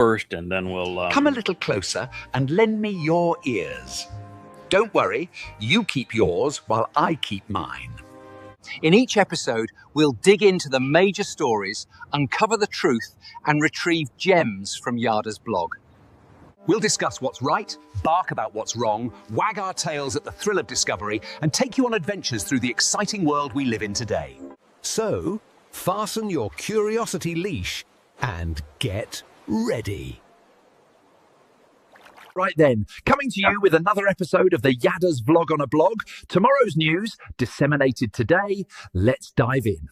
first, and then we'll... Come a little closer and lend me your ears. Don't worry, you keep yours while I keep mine. In each episode, we'll dig into the major stories, uncover the truth, and retrieve gems from Yada's blog. We'll discuss what's right, bark about what's wrong, wag our tails at the thrill of discovery, and take you on adventures through the exciting world we live in today. So, fasten your curiosity leash and get ready. Right then, coming to you with another episode of the Yada's Vlog on a Blog. Tomorrow's news, disseminated today. Let's dive in.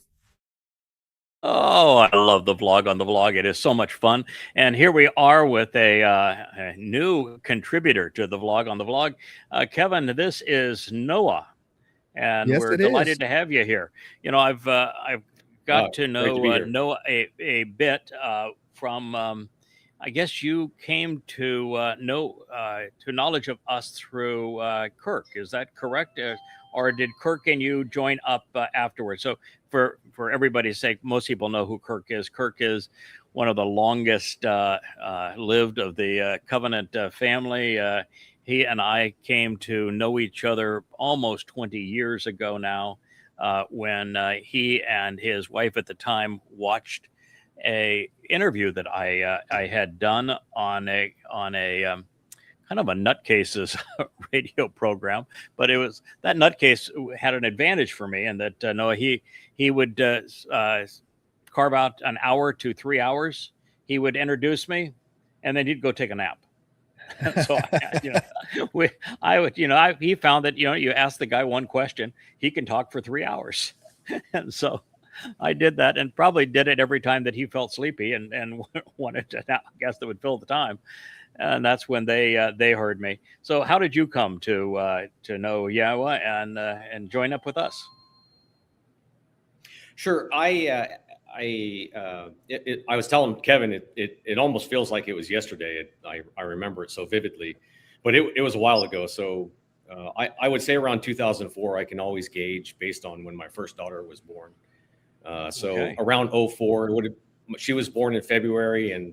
Oh, I love the vlog on the vlog. It is so much fun. And here we are with a new contributor to the vlog on the vlog. Kevin, this is Noah. And Yes, we're it delighted is. to have you here. You know, I've got to know Noah a bit from... I guess you came to knowledge of us through Kirk. Is that correct? Or did Kirk and you join up afterwards? So for everybody's sake, most people know who Kirk is. Kirk is one of the longest lived of the Covenant family. He and I came to know each other almost 20 years ago now, when he and his wife at the time watched a interview that I had done on a kind of a nutcases radio program, but it was that nutcase had an advantage for me, and that Noah he would carve out an hour to 3 hours. He would introduce me, and then he'd go take a nap. So he found that you ask the guy one question, he can talk for 3 hours, and so I did that, and probably did it every time that he felt sleepy and wanted to, I guess, that would fill the time. And that's when they heard me. So how did you come to know Yahowah and join up with us? Sure. I was telling Kevin, it almost feels like it was yesterday. I remember it so vividly, but it was a while ago. So I would say around 2004, I can always gauge based on when my first daughter was born. So around 04, she was born in February, and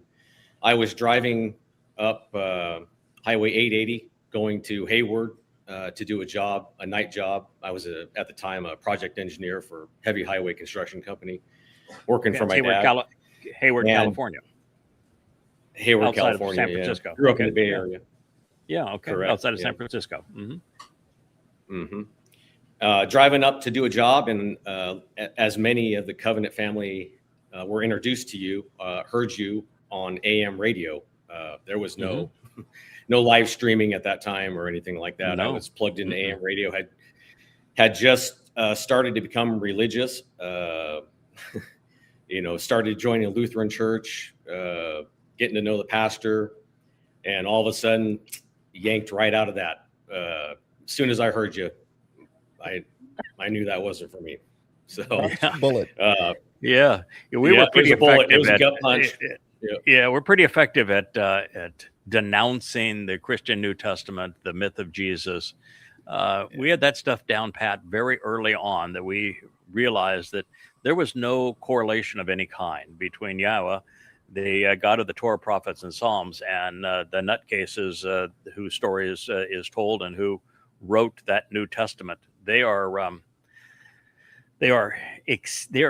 I was driving up Highway 880 going to Hayward to do a night job. I was at the time a project engineer for heavy highway construction company, working for my dad. Hayward, California. Hayward, outside California. of San Francisco. Yeah. Grew up in the Bay Area. Yeah, okay. Correct. Outside of San Francisco. Mm-hmm. Mm-hmm. Driving up to do a job, and as many of the Covenant family were introduced to you, heard you on AM radio. There was no live streaming at that time or anything like that. I was plugged into AM radio. Had just started to become religious. Started joining a Lutheran church, getting to know the pastor, and all of a sudden, yanked right out of that. As soon as I heard you, I knew that wasn't for me. So bullet. We were pretty effective. It was a gut punch. We're pretty effective at denouncing the Christian New Testament, the myth of Jesus. We had that stuff down pat very early on, that we realized that there was no correlation of any kind between Yahowah, the God of the Torah, prophets, and Psalms, and the nutcases whose story is told and who wrote that New Testament. They are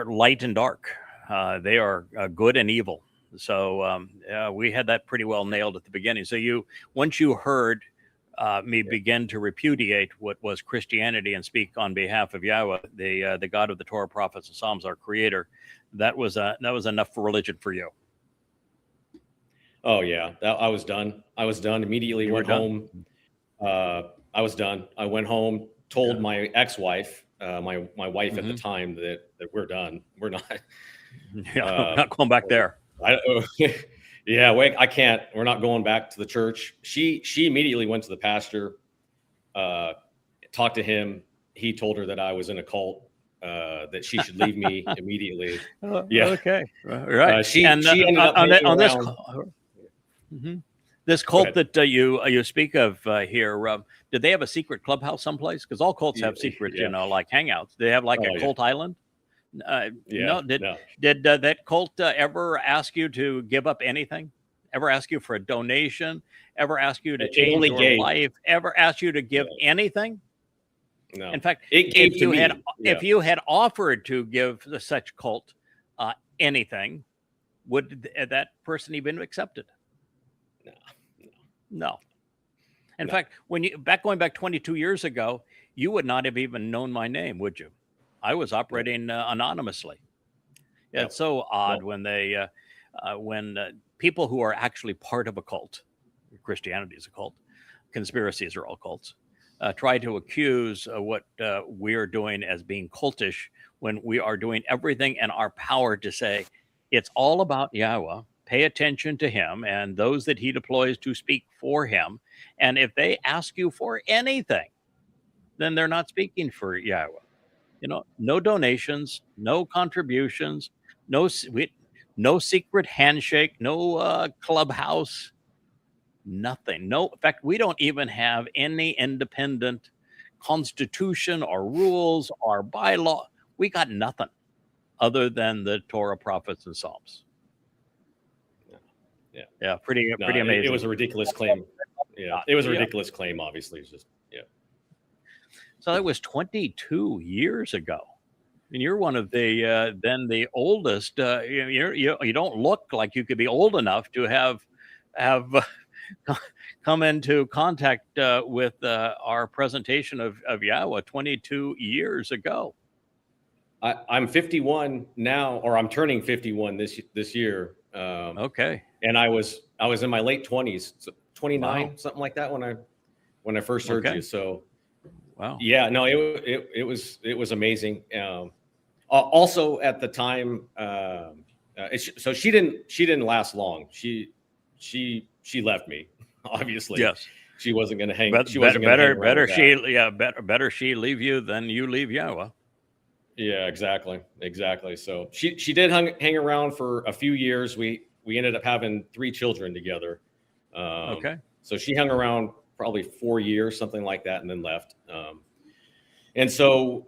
light and dark. They are good and evil. So we had that pretty well nailed at the beginning. So once you heard me begin to repudiate what was Christianity and speak on behalf of Yahowah, the God of the Torah, prophets, and Psalms, our Creator, that was enough for religion for you. Oh yeah, I was done. Immediately went home. I was done. I went home, told my ex-wife, my wife at the time, that we're done. We're not. Not going back there. I can't. We're not going back to the church. She immediately went to the pastor, talked to him. He told her that I was in a cult, that she should leave me immediately. Okay. Right. She ended up on this. This cult that you speak of here, did they have a secret clubhouse someplace? Because all cults have secret, like hangouts. They have like a cult island. Did that cult ever ask you to give up anything ever ask you for a donation, ever ask you to It change only your gave. life, ever ask you to give anything? No. In fact, it gave if to you me. had if you had offered to give such cult anything, would that person even accepted? No. In fact, when going back 22 years ago, you would not have even known my name, would you? I was operating anonymously. It's so odd when they when people who are actually part of a cult, Christianity is a cult, conspiracies are all cults, try to accuse what we're doing as being cultish when we are doing everything in our power to say it's all about Yahweh. Pay attention to him and those that he deploys to speak for him. And if they ask you for anything, then they're not speaking for Yahweh. No donations, no contributions, no secret handshake, no clubhouse, nothing. No, in fact, we don't even have any independent constitution or rules or bylaw. We got nothing other than the Torah, prophets, and Psalms. Yeah, pretty amazing. It was a ridiculous claim. Yeah, it was a ridiculous claim. Obviously, it's just So that was 22 years ago, and you're one of the oldest. You don't look like you could be old enough to have come into contact with our presentation of Yahweh 22 years ago. I'm 51 now, or I'm turning 51 this year. Okay. And I was in my late 20s, so 29, something like that when I first heard you. So, wow. Yeah, no, it was amazing. Also at the time, so she didn't last long. She left me. Obviously, yes. She wasn't going to hang. Better she leave you than you leave Yahweh. Yeah, exactly. So she did hang around for a few years. We ended up having 3 children together. Okay. So she hung around probably 4 years, something like that, and then left. And so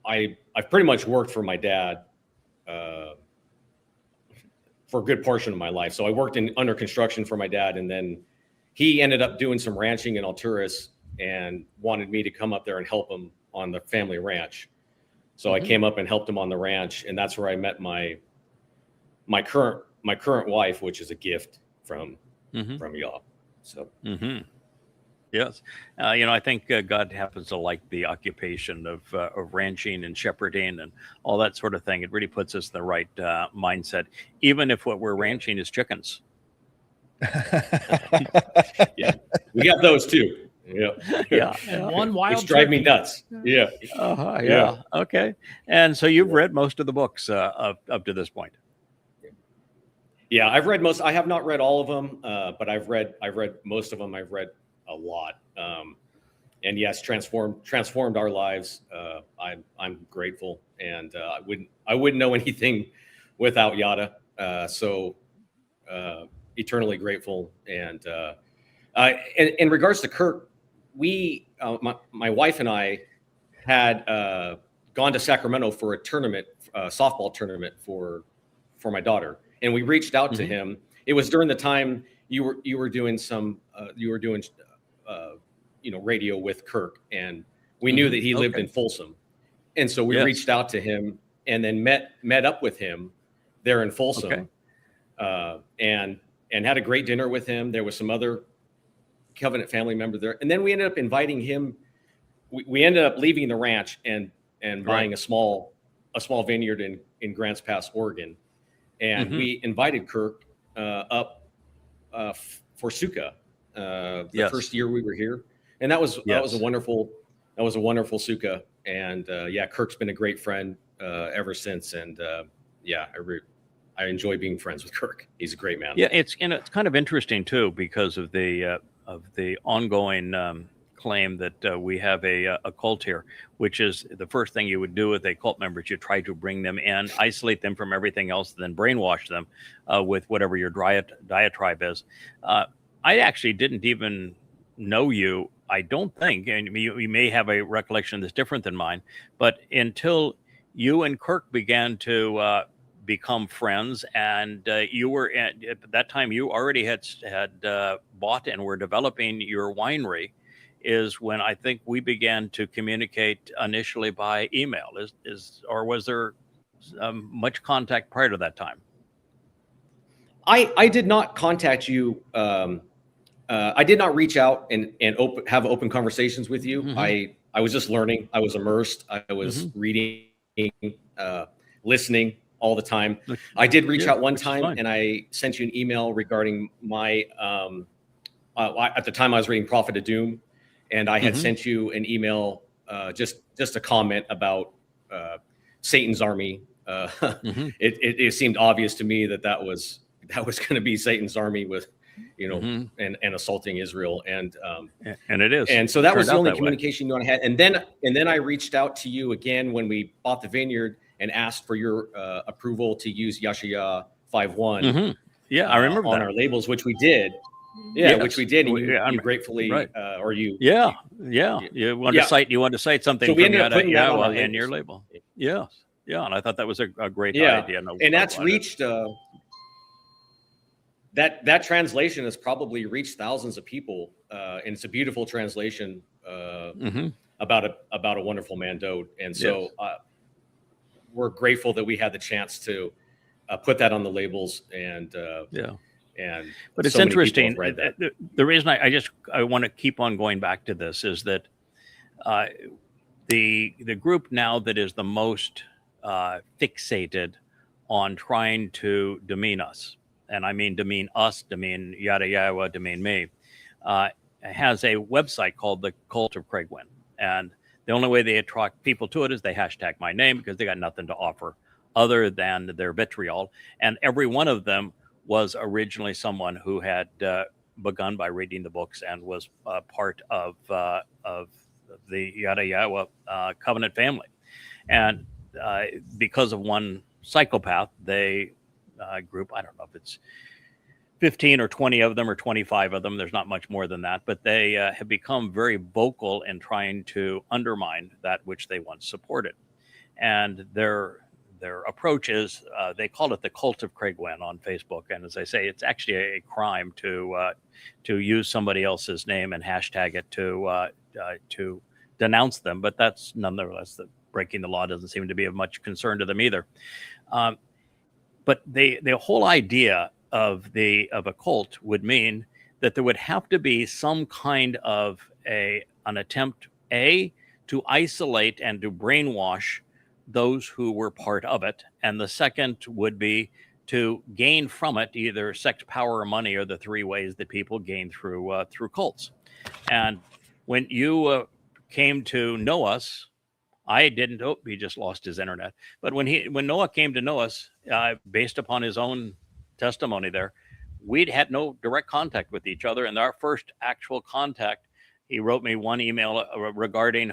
I've pretty much worked for my dad for a good portion of my life. So I worked under construction for my dad, and then he ended up doing some ranching in Alturas and wanted me to come up there and help him on the family ranch. So I came up and helped him on the ranch, and that's where I met my current wife, which is a gift from Yah. So yes, I think God happens to like the occupation of ranching and shepherding and all that sort of thing. It really puts us in the right mindset, even if what we're ranching is chickens. Yeah, we got those too. Yeah. One wild which drive me nuts. Yeah. Yeah. Okay. And so you've read most of the books up to this point. Yeah, I've read most. I have not read all of them, but I've read most of them. I've read a lot, and yes, transformed our lives. I'm grateful, and I wouldn't know anything without Yada. So eternally grateful. And in regards to Kirk, we my wife and I had gone to Sacramento for a tournament, softball tournament for my daughter. And we reached out to him. It was during the time you were doing radio with Kirk, and we knew that he lived in Folsom, and so we reached out to him and then met up with him there in Folsom, and had a great dinner with him. There was some other Covenant family member there, and then we ended up inviting him. We ended up leaving the ranch and buying a small vineyard in Grants Pass, Oregon. And we invited Kirk up for Sukkah the first year we were here, and that was a wonderful Sukkah. And Kirk's been a great friend ever since. And I enjoy being friends with Kirk. He's a great man. Yeah, it's kind of interesting too because of the ongoing claim that we have a cult here, which is the first thing you would do with a cult member is you try to bring them in, isolate them from everything else, then brainwash them with whatever your diatribe is. I actually didn't even know you, I don't think, and you may have a recollection that's different than mine, but until you and Kirk began to become friends, and you were at that time you already had bought and were developing your winery. Is when I think we began to communicate initially by email. Or was there much contact prior to that time? I did not contact you. I did not reach out and have open conversations with you. Mm-hmm. I was just learning. I was immersed. I was mm-hmm. reading, listening all the time. I did reach out one time, and I sent you an email regarding my. At the time, I was reading Prophet of Doom, and I had mm-hmm. sent you an email, just a comment about Satan's army. Mm-hmm. It seemed obvious to me that was going to be Satan's army with, mm-hmm. and assaulting Israel, and it is, and so that was the only communication you had. And then I reached out to you again when we bought the vineyard and asked for your approval to use Yahowah 5.1. Mm-hmm. Yeah, I remember on that. our labels, which we did. Yeah, yes. Which we did. And you gratefully, right. Or you. Yeah. You wanted to cite something from Yada Yahowah in your label. Yeah. And I thought that was a great idea. And that's reached. That translation has probably reached thousands of people, and it's a beautiful translation mm-hmm. about a wonderful man, Dowd. And so we're grateful that we had the chance to put that on the labels, and but it's interesting. The reason I want to keep on going back to this is that the group now that is the most fixated on trying to demean us, and I mean demean us, demean Yada Yahowah, demean me, has a website called the Cult of Craig Winn. And the only way they attract people to it is they hashtag my name, because they got nothing to offer other than their vitriol. And every one of them was originally someone who had begun by reading the books and was part of the Yada Yahowah covenant family. And because of one psychopath, they group, I don't know if it's 15 or 20 of them or 25 of them, there's not much more than that, but they have become very vocal in trying to undermine that which they once supported. And their approach is, they call it the Cult of Craig Winn on Facebook. And as I say, it's actually a crime to use somebody else's name and hashtag it to denounce them. But that's nonetheless, breaking the law doesn't seem to be of much concern to them either. But the whole idea of a cult would mean that there would have to be some kind of an attempt, to isolate and to brainwash those who were part of it. And the second would be to gain from it either sex, power, or money, are the three ways that people gain through cults. And when you came to know us, I didn't. He just lost his internet. But when Noah came to know us, based upon his own testimony there, we'd had no direct contact with each other. And our first actual contact, he wrote me one email regarding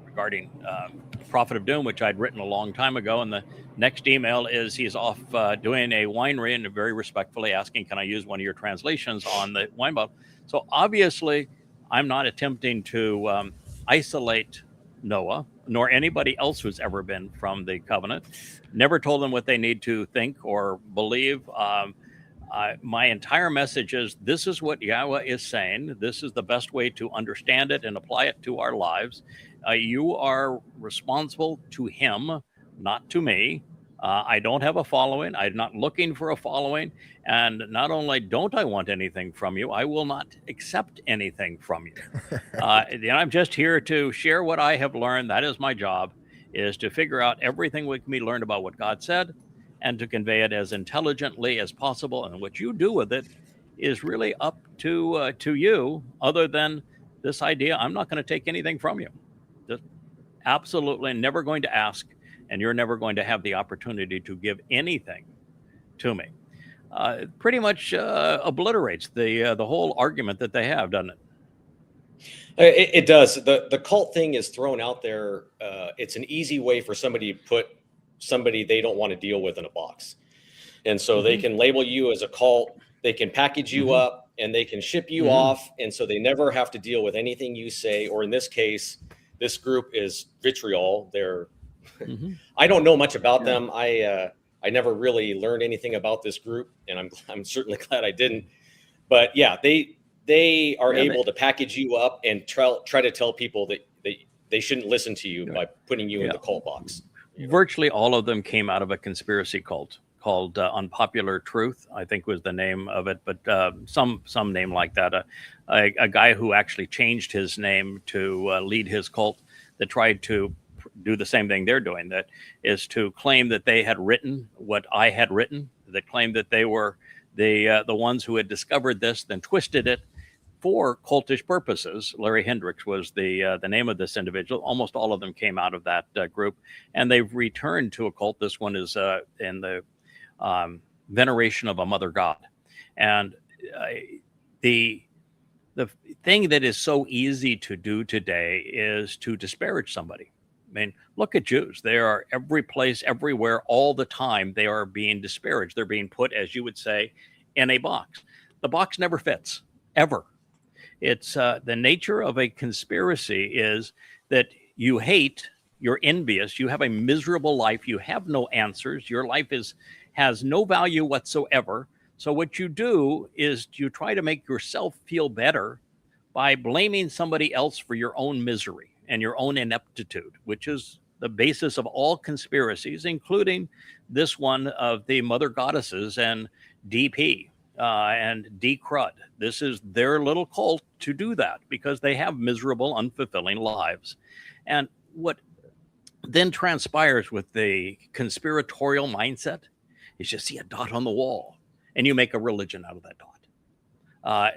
regarding Prophet of Doom, which I'd written a long time ago. And the next email is he's off doing a winery and very respectfully asking, can I use one of your translations on the wine bottle? So obviously, I'm not attempting to isolate Noah, nor anybody else who's ever been from the covenant. Never told them what they need to think or believe. My entire message is, this is what Yahowah is saying. This is the best way to understand it and apply it to our lives. You are responsible to him, not to me. I don't have a following. I'm not looking for a following. And not only don't I want anything from you, I will not accept anything from you. I'm just here to share what I have learned. That is my job, is to figure out everything we can be learned about what God said and to convey it as intelligently as possible. And what you do with it is really up to you, other than this idea. I'm not going to take anything from you. Just absolutely never going to ask. And you're never going to have the opportunity to give anything to me. Pretty much obliterates the whole argument that they have, doesn't it? It does. The cult thing is thrown out there. It's an easy way for somebody to put somebody they don't want to deal with in a box. And so they can label you as a cult. They can package you up and they can ship you off. And so they never have to deal with anything you say. Or in this case, this group is vitriol. They're I don't know much about them. I never really learned anything about this group, and I'm certainly glad I didn't. But yeah, they are able to package you up and try to tell people that they shouldn't listen to you by putting you in the cult box. Virtually all of them came out of a conspiracy cult called Unpopular Truth, I think was the name of it, but some name like that. A guy who actually changed his name to lead his cult that tried to do the same thing they're doing, that is to claim that they had written what I had written, that claimed that they were the ones who had discovered this, then twisted it for cultish purposes. Larry Hendricks was the name of this individual. Almost all of them came out of that group, and they've returned to a cult. This one is in the veneration of a mother god. And the thing that is so easy to do today is to disparage somebody. I mean, look at Jews. They are every place, everywhere, all the time. They are being disparaged. They're being put, as you would say, in a box. The box never fits, ever. It's the nature of a conspiracy is that you hate, you're envious, you have a miserable life, you have no answers, your life has no value whatsoever. So what you do is you try to make yourself feel better by blaming somebody else for your own misery and your own ineptitude, which is the basis of all conspiracies, including this one of the mother goddesses and DP and D-Crud. This is their little cult to do that because they have miserable, unfulfilling lives. And what then transpires with the conspiratorial mindset is you see a dot on the wall and you make a religion out of that dot.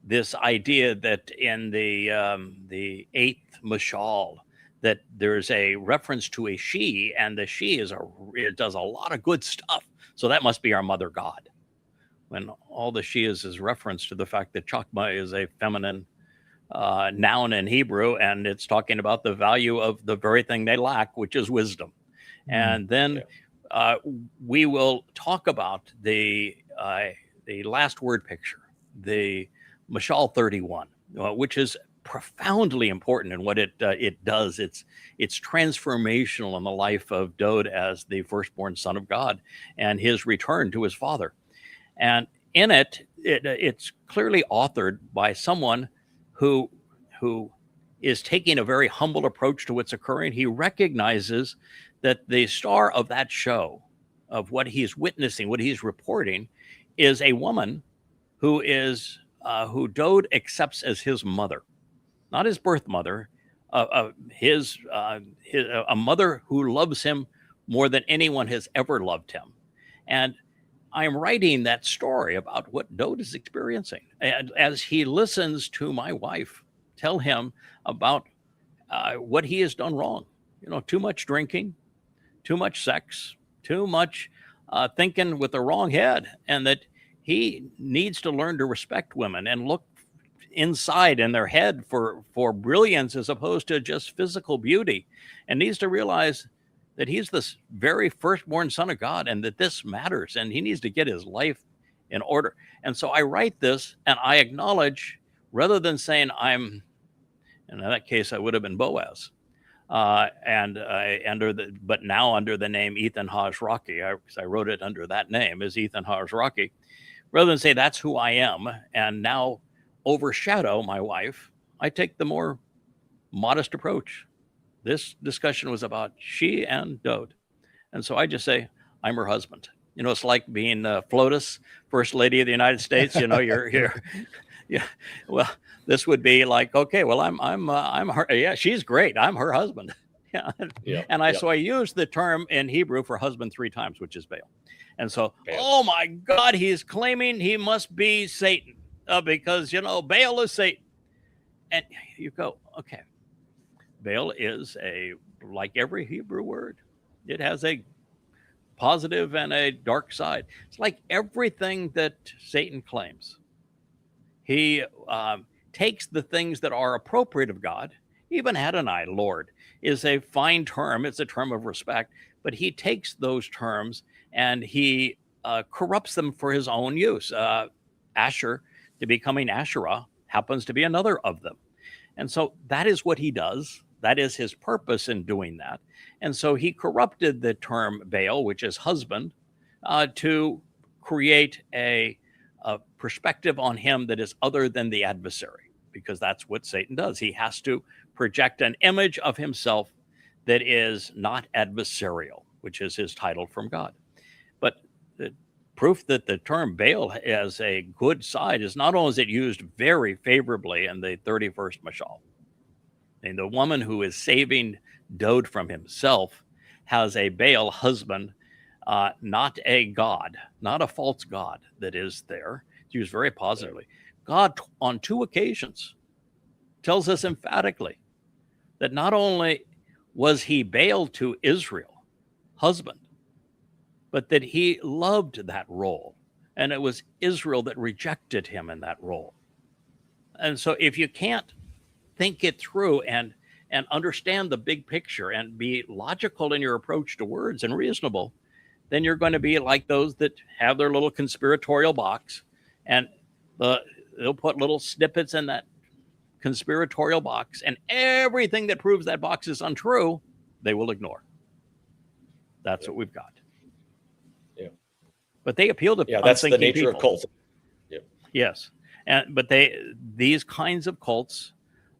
This idea that in the eighth mashal, that there's a reference to a she, and the she it does a lot of good stuff. So that must be our mother god. When all the she is reference to the fact that chakma is a feminine noun in Hebrew, and it's talking about the value of the very thing they lack, which is wisdom. And then we will talk about the last word picture, the Mashal 31, which is profoundly important in what it does. It's transformational in the life of Dowd as the firstborn son of God and his return to his father. And in it's clearly authored by someone who is taking a very humble approach to what's occurring. He recognizes that the star of that show, of what he's witnessing, what he's reporting, is a woman who who Dowd accepts as his mother, not his birth mother, a mother who loves him more than anyone has ever loved him. And I am writing that story about what Dowd is experiencing. And as he listens to my wife tell him about what he has done wrong, too much drinking, too much sex, too much thinking with the wrong head, and that he needs to learn to respect women and look inside in their head for brilliance as opposed to just physical beauty, and needs to realize that he's this very firstborn son of God and that this matters, and he needs to get his life in order. And so I write this and I acknowledge, rather than saying in that case, I would have been Boaz. But now under the name Ethan Hajraki, because I wrote it under that name, is Ethan Hajraki. Rather than say that's who I am and now overshadow my wife, I take the more modest approach. This discussion was about she and Dowd. And so I just say, I'm her husband. It's like being FLOTUS, First Lady of the United States. Yeah. Well, this would be like, okay, well, I'm her. Yeah, she's great. I'm her husband. Yeah. So I use the term in Hebrew for husband 3 times, which is Baal. And so, oh my God, he's claiming he must be Satan because, Baal is Satan. And you go, okay, Baal is like every Hebrew word. It has a positive and a dark side. It's like everything that Satan claims. He takes the things that are appropriate of God. Even Adonai, Lord, is a fine term. It's a term of respect. But he takes those terms and he corrupts them for his own use. Asher, to becoming Asherah, happens to be another of them. And so that is what he does. That is his purpose in doing that. And so he corrupted the term Baal, which is husband, to create a perspective on him that is other than the adversary, because that's what Satan does. He has to project an image of himself that is not adversarial, which is his title from God. But the proof that the term Baal has a good side is not only is it used very favorably in the 31st Mashal, and the woman who is saving Dowd from himself has a Baal husband, not a god, not a false god that is there. It's used very positively. God, on 2 occasions, tells us emphatically that not only was he Baal to Israel, husband, but that he loved that role. And it was Israel that rejected him in that role. And so if you can't think it through and understand the big picture and be logical in your approach to words and reasonable, then you're going to be like those that have their little conspiratorial box, and they'll put little snippets in that conspiratorial box, and everything that proves that box is untrue, they will ignore. That's what we've got. Yeah. But they appeal to that's the nature people. of cults. Yeah. Yes. But these kinds of cults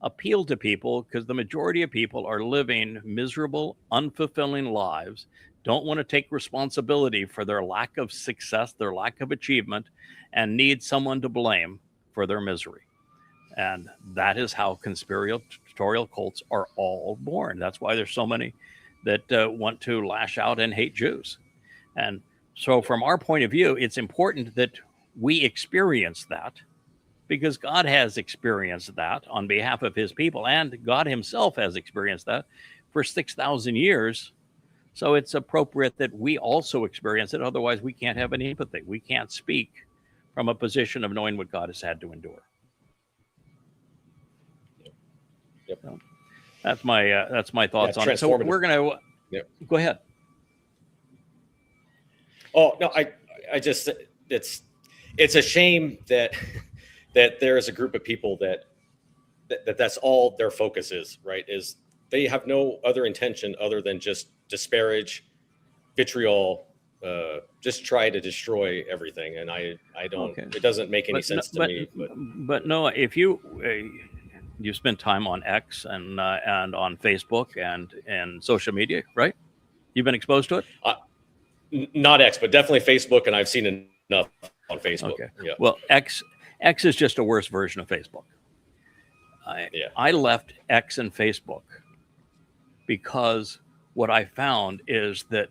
appeal to people because the majority of people are living miserable, unfulfilling lives, don't want to take responsibility for their lack of success, their lack of achievement, and need someone to blame for their misery. And that is how conspiratorial cults are all born. That's why there's so many that want to lash out and hate Jews. And so from our point of view, it's important that we experience that, because God has experienced that on behalf of his people, and God himself has experienced that for 6,000 years. So it's appropriate that we also experience it. Otherwise, we can't have any empathy. We can't speak from a position of knowing what God has had to endure. Yep. So that's my thoughts on it. So we're going to go ahead. Oh no, I just it's a shame that there is a group of people that's all their focus is, right? Is they have no other intention other than just disparage, vitriol, just try to destroy everything. And I don't. Okay. It doesn't make any sense to me. But Noah, if you spend time on X and on Facebook and social media, right? You've been exposed to it. Not X, but definitely Facebook, and I've seen enough on Facebook. Okay. Yeah. Well, X is just a worse version of Facebook. I left X and Facebook because what I found is that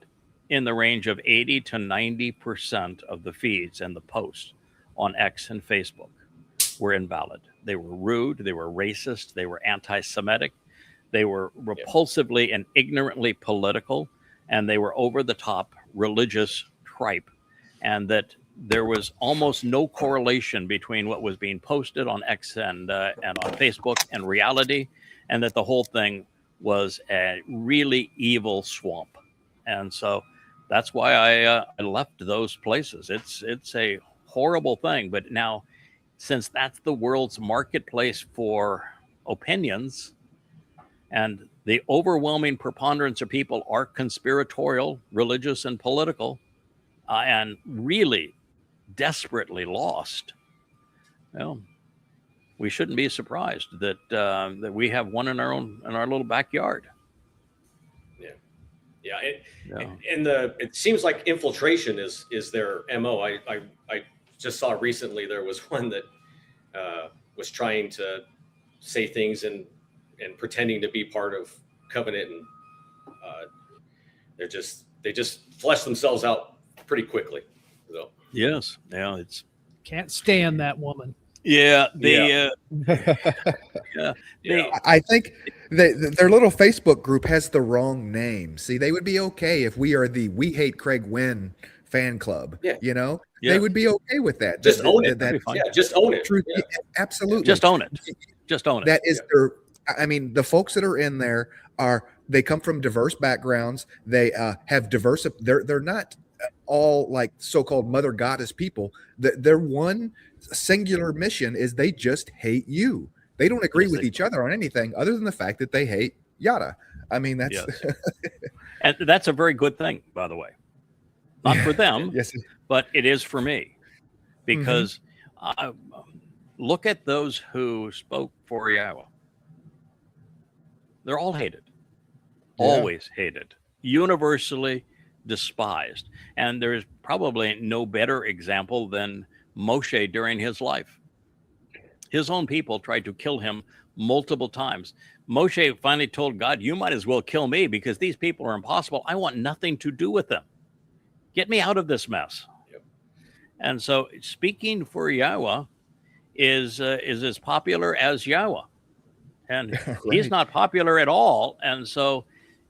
in the range of 80 to 90% of the feeds and the posts on X and Facebook were invalid. They were rude, they were racist, they were anti-Semitic, they were repulsively and ignorantly political, and they were over-the-top religious tripe. And that there was almost no correlation between what was being posted on X and on Facebook and reality, and that the whole thing was a really evil swamp. And so that's why I left those places. It's a horrible thing. But now, since that's the world's marketplace for opinions, and the overwhelming preponderance of people are conspiratorial, religious, and political, and really desperately lost, well, we shouldn't be surprised that we have one in our little backyard. It seems like infiltration is their MO. I just saw recently there was one that was trying to say things and pretending to be part of covenant, and they just flesh themselves out pretty quickly. So yes, yeah, it's can't stand that woman. Yeah, I think their little Facebook group has the wrong name. See, they would be okay if we are the We Hate Craig Winn fan club. Yeah. You know, they would be okay with that. Just own it. Just own it. Truth, absolutely. Just own it. Just own it. That is their. I mean, the folks that are in there they come from diverse backgrounds. They have diverse. They're not all like so-called mother goddess people. Their one singular mission is they just hate you. They don't agree with each other on anything other than the fact that they hate Yada. I mean, that's Yes. And that's a very good thing, by the way. Not for them, yes. but it is for me, because look at those who spoke for Yahowah. They're all hated, always hated, universally despised. And there's probably no better example than Moshe during his life. His own people tried to kill him multiple times. Moshe finally told God, you might as well kill me, because these people are impossible. I want nothing to do with them. Get me out of this mess. Yep. And so speaking for Yahowah is as popular as Yahowah. And Right. he's not popular at all. And so,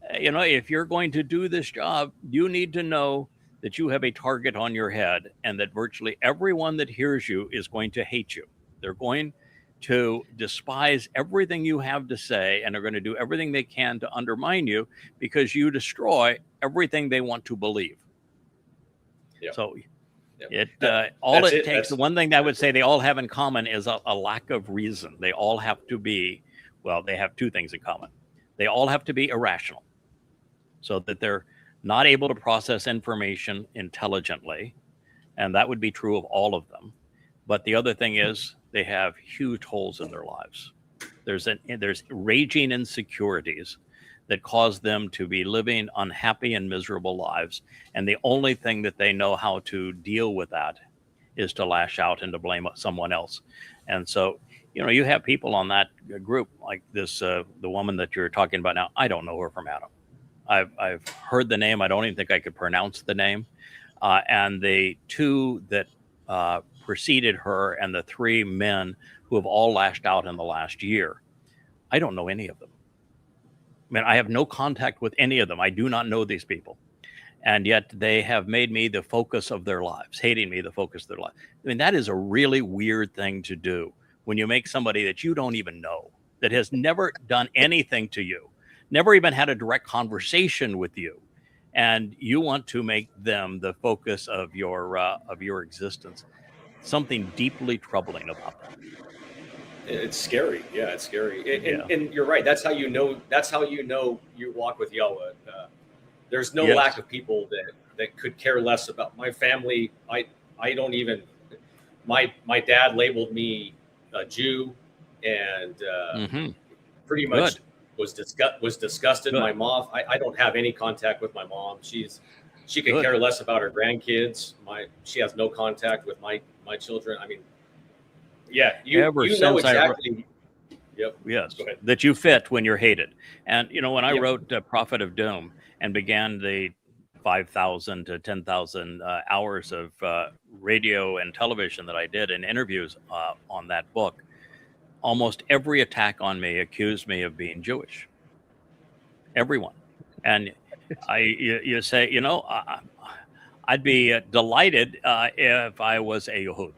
if you're going to do this job, you need to know that you have a target on your head, and that virtually everyone that hears you is going to hate you. They're going to despise everything you have to say, and they're going to do everything they can to undermine you, because you destroy everything they want to believe. Yep. So Yep. it takes, the one thing that I would say they all have in common is a lack of reason. They all have to be, they have two things in common. They all have to be irrational, so that they're not able to process information intelligently. And that would be true of all of them. But the other thing is they have huge holes in their lives. There's raging insecurities that cause them to be living unhappy and miserable lives. And the only thing that they know how to deal with that is to lash out and to blame someone else. And so, you have people on that group like this, the woman that you're talking about now. I don't know her from Adam. I've heard the name. I don't even think I could pronounce the name. And the two that preceded her, and the three men who have all lashed out in the last year, I don't know any of them. I mean, I have no contact with any of them. I do not know these people. And yet they have made me the focus of their lives, hating me the focus of their life. I mean, that is a really weird thing to do when you make somebody that you don't even know, that has never done anything to you, never even had a direct conversation with you, and you want to make them the focus of your existence. Something deeply troubling about that. It's scary. Yeah, it's scary. And you're right. That's how you know. That's how you know you walk with Yahowah. There's no lack of people that could care less about my family. I don't even. My dad labeled me a Jew, and pretty much was disgusted. Good. My mom. I don't have any contact with my mom. She could care less about her grandkids. She has no contact with my children. I mean, yeah, you know exactly. Yep. Yes, that you fit when you're hated. And when I wrote Prophet of Doom and began the 5,000 to 10,000 hours of radio and television that I did in interviews on that book, almost every attack on me accused me of being Jewish. Everyone. And you say, I'd be delighted if I was a Yehud.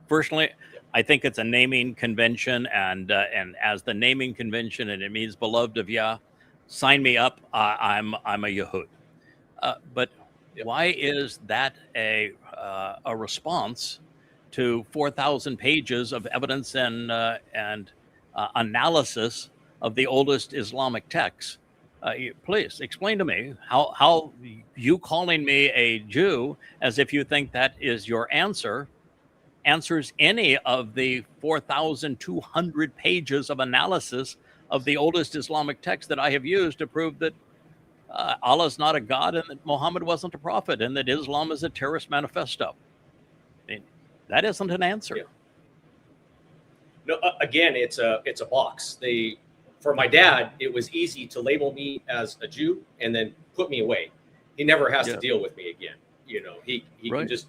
Personally, I think it's a naming convention, and as the naming convention, and it means beloved of Yah, sign me up. I'm a Yehud. But why is that a response to 4,000 pages of evidence and analysis of the oldest Islamic texts? Please explain to me how you calling me a Jew, as if you think that is your answers any of the 4,200 pages of analysis of the oldest Islamic text that I have used to prove that Allah is not a god, and that Muhammad wasn't a prophet, and that Islam is a terrorist manifesto. I mean, that isn't an answer. Yeah. No, again, it's a box. For my dad, it was easy to label me as a Jew and then put me away. He never has to deal with me again. He can just.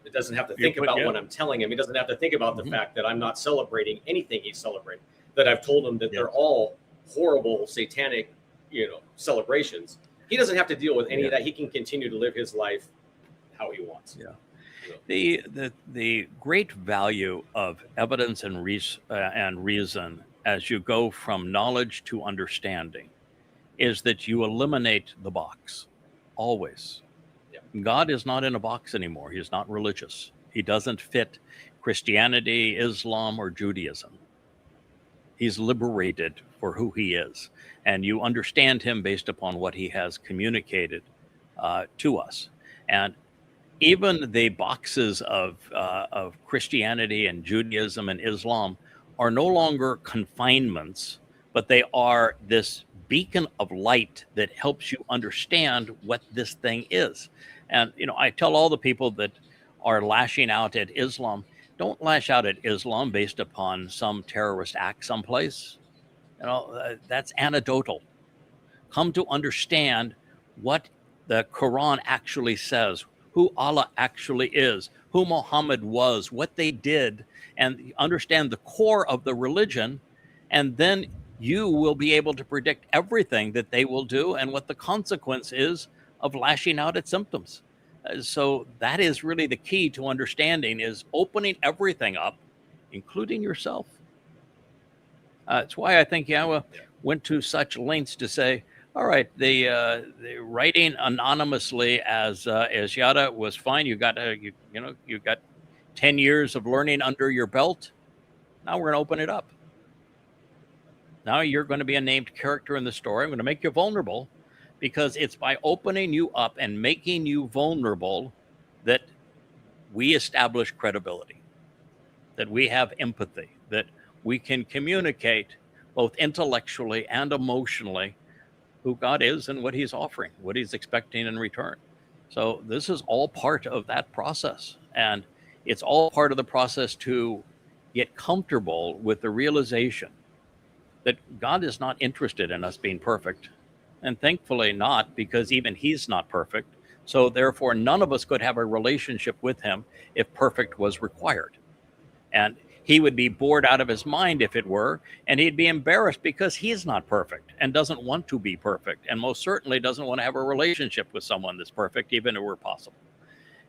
It doesn't have to think about what I'm telling him. He doesn't have to think about the fact that I'm not celebrating anything he's celebrating. That I've told him that they're all horrible, satanic, celebrations. He doesn't have to deal with any of that. He can continue to live his life how he wants. Yeah. The great value of evidence and reason as you go from knowledge to understanding is that you eliminate the box always. God is not in a box anymore. He is not religious. He doesn't fit Christianity, Islam, or Judaism. He's liberated for who he is, and you understand him based upon what he has communicated to us. And even the boxes of Christianity and Judaism and Islam are no longer confinements, but they are this beacon of light that helps you understand what this thing is. And, you know, I tell all the people that are lashing out at Islam, don't lash out at Islam based upon some terrorist act someplace. You know, that's anecdotal. Come to understand what the Quran actually says, who Allah actually is, who Muhammad was, what they did, and understand the core of the religion, and then you will be able to predict everything that they will do and what the consequence is of lashing out at symptoms. So that is really the key to understanding, is opening everything up, including yourself. It's why I think Yahowah went to such lengths to say, all right, the writing anonymously as Yada was fine. You got you got 10 years of learning under your belt. Now we're going to open it up. Now you're going to be a named character in the story. I'm going to make you vulnerable, because it's by opening you up and making you vulnerable that we establish credibility, that we have empathy, that we can communicate both intellectually and emotionally who God is and what he's offering, what he's expecting in return. So this is all part of that process. And it's all part of the process to get comfortable with the realization that God is not interested in us being perfect. And thankfully not, because even he's not perfect. So therefore, none of us could have a relationship with him if perfect was required. And he would be bored out of his mind if it were, and he'd be embarrassed because he's not perfect and doesn't want to be perfect, and most certainly doesn't want to have a relationship with someone that's perfect, even if it were possible.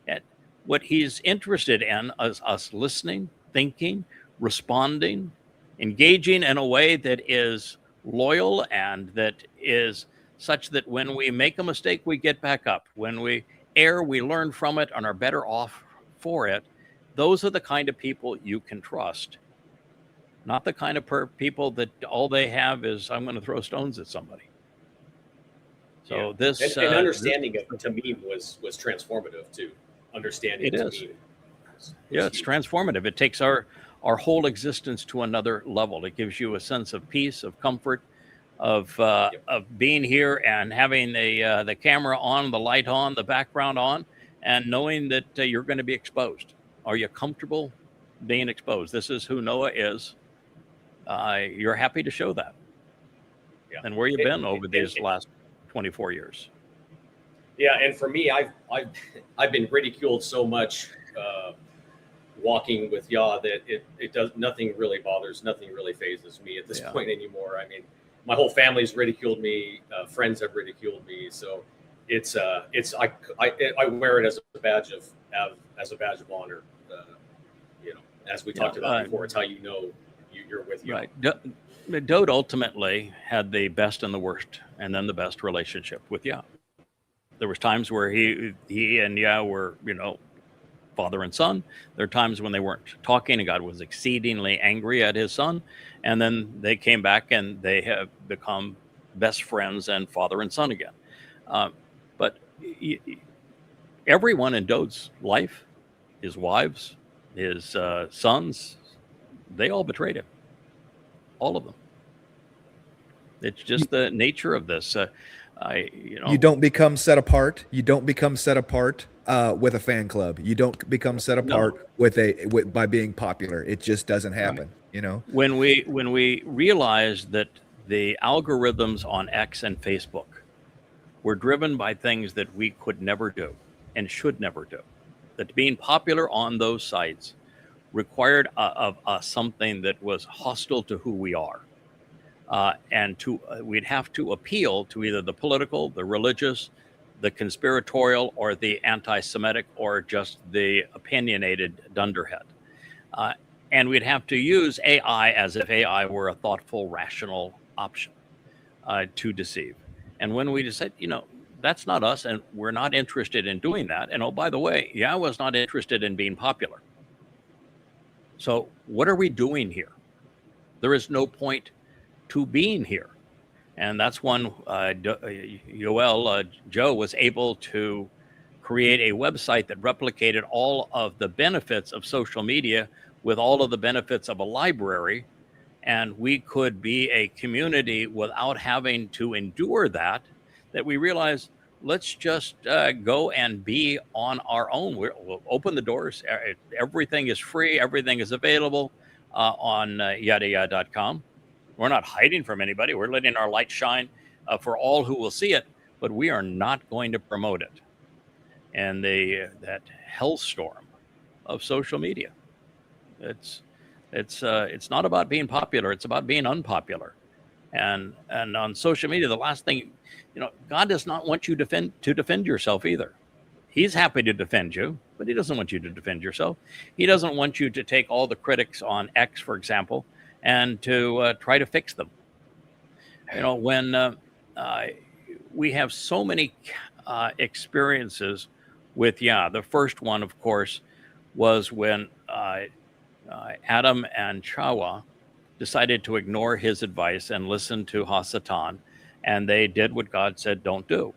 And what he's interested in is us listening, thinking, responding, engaging in a way that is loyal and that is such that when we make a mistake, we get back up. When we err, we learn from it and are better off for it. Those are the kind of people you can trust, not the kind of people that all they have is, I'm going to throw stones at somebody. So this and understanding it to me was transformative too. Understanding it is. Yeah, it's transformative. It takes our whole existence to another level. It gives you a sense of peace, of comfort, of being here and having the camera on, the light on, the background on, and knowing that you're going to be exposed. Are you comfortable being exposed? This is who Noah is. You're happy to show that. Yeah. And where you've been over these last 24 years. Yeah, and for me, I've been ridiculed so much walking with Yah that it does, nothing really bothers, nothing really phases me at this point anymore. I mean, my whole family's ridiculed me, friends have ridiculed me, so I wear it as a badge of honor. You know, as we talked about before, it's how you know you're with Yah. Right. Dowd ultimately had the best and the worst, and then the best relationship with Yah. There was times where he and Yah were, father and son. There are times when they weren't talking, and God was exceedingly angry at his son. And then they came back and they have become best friends and father and son again. But everyone in Dowd's life, his wives, his sons, they all betrayed him. All of them. It's just the nature of this. You don't become set apart. You don't become set apart with a fan club. You don't become set apart by being popular. It just doesn't happen. Right. When we realized that the algorithms on X and Facebook were driven by things that we could never do and should never do, that being popular on those sites required of us something that was hostile to who we are. And we'd have to appeal to either the political, the religious, the conspiratorial, or the anti-Semitic, or just the opinionated dunderhead. And we'd have to use AI as if AI were a thoughtful, rational option to deceive. And when we said, that's not us, and we're not interested in doing that. And oh, by the way, Yahowah's not interested in being popular. So what are we doing here? There is no point to being here. And that's when Joe was able to create a website that replicated all of the benefits of social media with all of the benefits of a library. And we could be a community without having to endure that we realized, let's just go and be on our own. We'll open the doors. Everything is free. Everything is available on yadayah.com. We're not hiding from anybody. We're letting our light shine for all who will see it, but we are not going to promote it. And that hellstorm of social media. It's not about being popular. It's about being unpopular. And on social media, the last thing, God does not want you to defend yourself either. He's happy to defend you, but he doesn't want you to defend yourself. He doesn't want you to take all the critics on X, for example, and to try to fix them. When we have so many experiences with the first one, of course, was when Adam and Chawah decided to ignore his advice and listen to Hasatan, and they did what God said don't do.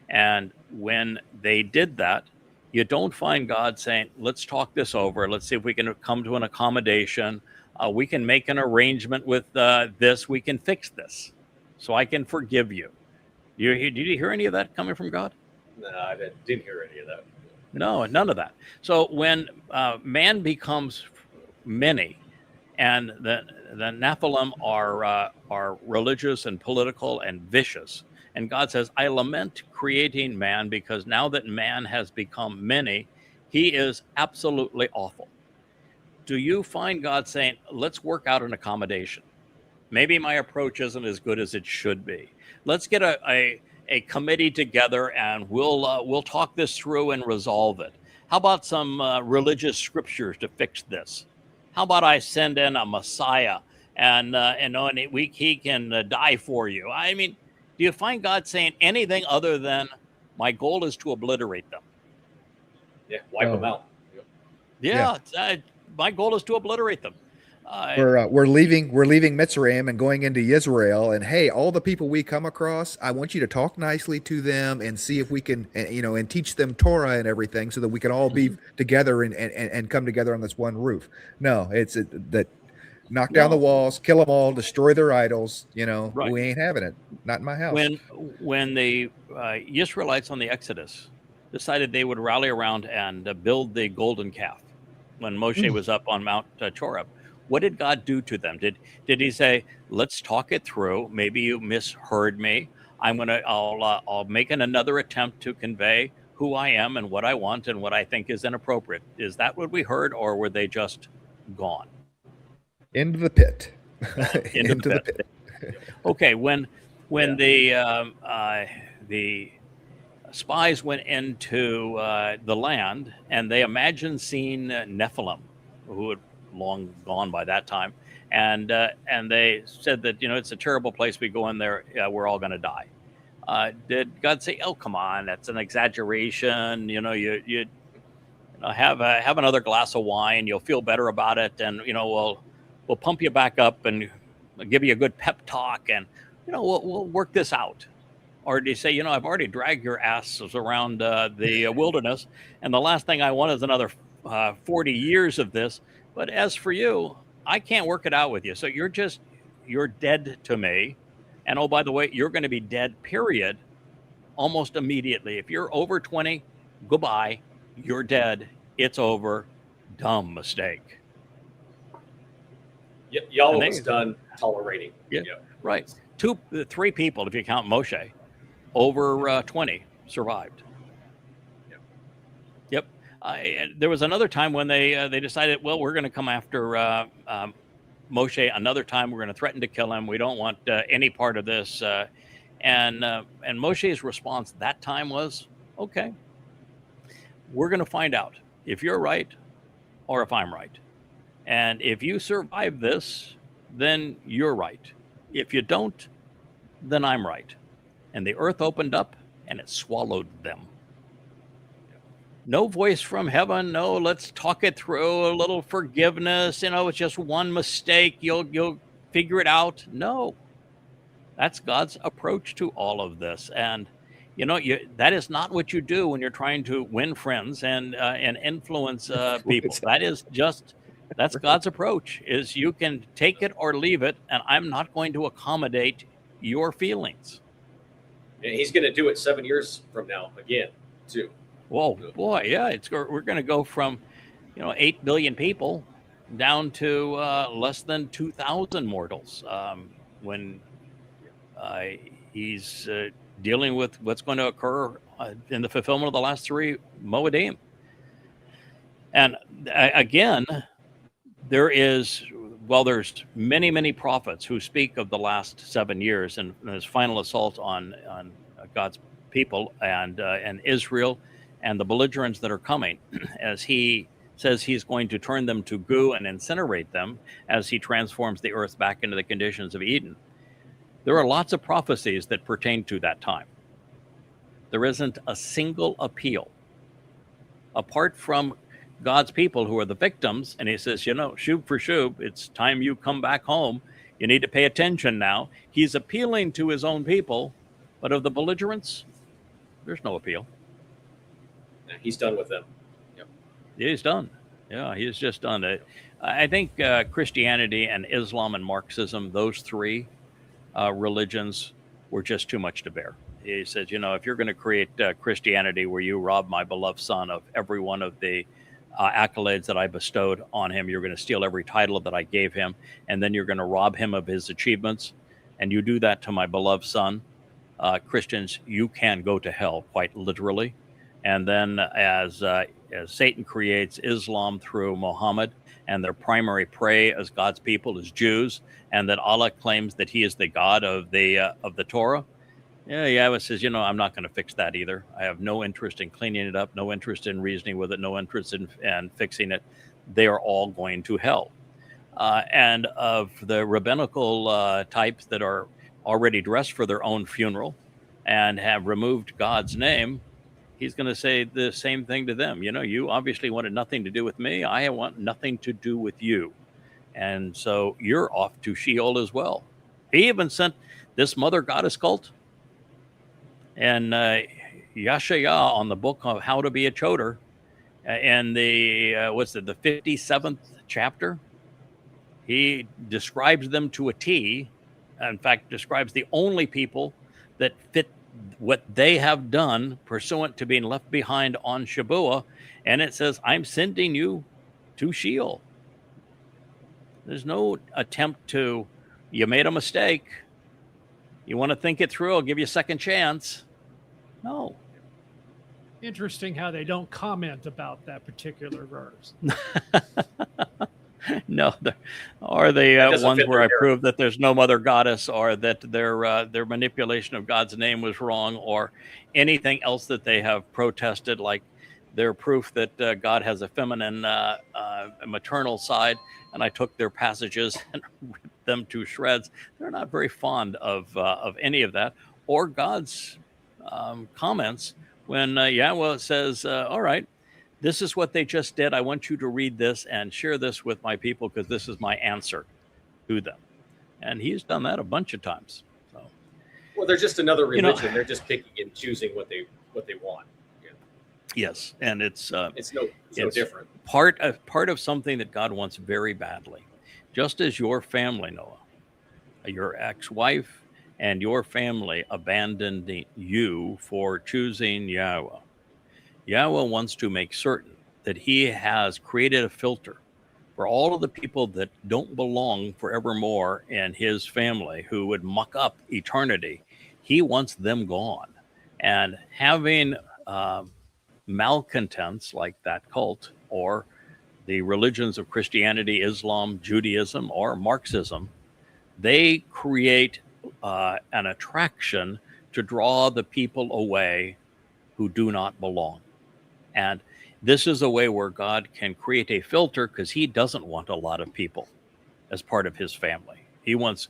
And when they did that, you don't find God saying, let's talk this over. Let's see if we can come to an accommodation. We can make an arrangement with this. We can fix this so I can forgive you. Did you hear any of that coming from God? No, I didn't hear any of that. No, none of that. So when man becomes many, and the Nephilim are religious and political and vicious, and God says, I lament creating man because now that man has become many, he is absolutely awful. Do you find God saying, let's work out an accommodation? Maybe my approach isn't as good as it should be. Let's get a committee together and we'll talk this through and resolve it. How about some religious scriptures to fix this? How about I send in a Messiah and he can die for you? I mean, do you find God saying anything other than my goal is to obliterate them? Yeah, wipe them out. Yeah. My goal is to obliterate them. We're leaving Mitzrayim and going into Israel, and hey, all the people we come across, I want you to talk nicely to them and see if we can, and teach them Torah and everything, so that we can all be together and come together on this one roof. No, it's that knock down the walls, kill them all, destroy their idols. Right. We ain't having it. Not in my house. When the Israelites on the Exodus decided they would rally around and build the golden calf, when Moshe was up on Mount Choreb. What did God do to them? Did he say, let's talk it through? Maybe you misheard me. I'll make another attempt to convey who I am and what I want and what I think is inappropriate. Is that what we heard, or were they just gone? Into the pit. Into the pit. Okay, when the spies went into the land and they imagined seeing Nephilim, who had long gone by that time, and they said that it's a terrible place. We go in there, we're all going to die. Did God say, "Oh, come on, that's an exaggeration"? You have another glass of wine, you'll feel better about it, and we'll pump you back up and give you a good pep talk, and we'll work this out. Or do you say, I've already dragged your asses around the wilderness, and the last thing I want is another 40 years of this. But as for you, I can't work it out with you. So you're dead to me. And oh, by the way, you're going to be dead, period, almost immediately. If you're over 20, goodbye. You're dead. It's over. Dumb mistake. Yahweh was done tolerating. Yeah, right. 3 people, if you count Moshe, over 20 survived. Yep. There was another time when they decided, well, we're going to come after Moshe another time. We're going to threaten to kill him. We don't want any part of this. And Moshe's response that time was, okay, we're going to find out if you're right or if I'm right. And if you survive this, then you're right. If you don't, then I'm right. And the earth opened up and it swallowed them. No voice from heaven. No, let's talk it through, a little forgiveness. It's just one mistake. You'll figure it out. No, That's God's approach to all of this. And that is not what you do when you're trying to win friends and influence people. That's God's approach. Is you can take it or leave it, and I'm not going to accommodate your feelings. And he's going to do it 7 years from now again, too. Whoa, boy, yeah, we're going to go from 8 billion people down to less than 2,000 mortals when he's dealing with what's going to occur in the fulfillment of the last 3 Moedim. And again, there's many, many prophets who speak of the last 7 years and his final assault on God's people and Israel and the belligerents that are coming, as he says he's going to turn them to goo and incinerate them as he transforms the earth back into the conditions of Eden. There are lots of prophecies that pertain to that time. There isn't a single appeal apart from God's people who are the victims. And he says, shub for shub, it's time you come back home. You need to pay attention now. He's appealing to his own people, but of the belligerents, there's no appeal. He's done with them. Yep. He's done. Yeah, he's just done it. I think Christianity and Islam and Marxism, those 3 religions were just too much to bear. He says, if you're going to create Christianity where you rob my beloved son of every one of the accolades that I bestowed on him, you're going to steal every title that I gave him, and then you're going to rob him of his achievements, and you do that to my beloved son, Christians, you can go to hell, quite literally. And then as Satan creates Islam through Muhammad, and their primary prey as God's people is Jews, and that Allah claims that he is the God of the Torah. Yahowah says, I'm not going to fix that either. I have no interest in cleaning it up, no interest in reasoning with it, no interest in fixing it. They are all going to hell. And of the rabbinical types that are already dressed for their own funeral and have removed God's name, he's going to say the same thing to them. You obviously wanted nothing to do with me. I want nothing to do with you. And so you're off to Sheol as well. He even sent this mother goddess cult and Yashayah on the book of how to be a choder and the 57th chapter. He describes them to a T. In fact, describes the only people that fit what they have done pursuant to being left behind on Shabuw'ah. And it says, I'm sending you to Sheol. There's no attempt to, you made a mistake. You want to think it through, I'll give you a second chance. No. Interesting how they don't comment about that particular verse. No, or the ones where I prove that there's no mother goddess, or that their manipulation of God's name was wrong, or anything else that they have protested, like their proof that God has a feminine, maternal side, and I took their passages and ripped them to shreds. They're not very fond of any of that, or God's comments when Yahowah says, all right, this is what they just did. I want you to read this and share this with my people because this is my answer to them. And he's done that a bunch of times. So, well, they're just another religion. They're just picking and choosing what they want. Yeah. Yes, and it's no different. Part of something that God wants very badly. Just as your family, Noah, your ex-wife and your family abandoned you for choosing Yahowah. Yahowah wants to make certain that he has created a filter for all of the people that don't belong forevermore in his family, who would muck up eternity. He wants them gone. And having malcontents like that cult, or the religions of Christianity, Islam, Judaism, or Marxism, they create an attraction to draw the people away who do not belong. And this is a way where God can create a filter, because he doesn't want a lot of people as part of his family. He wants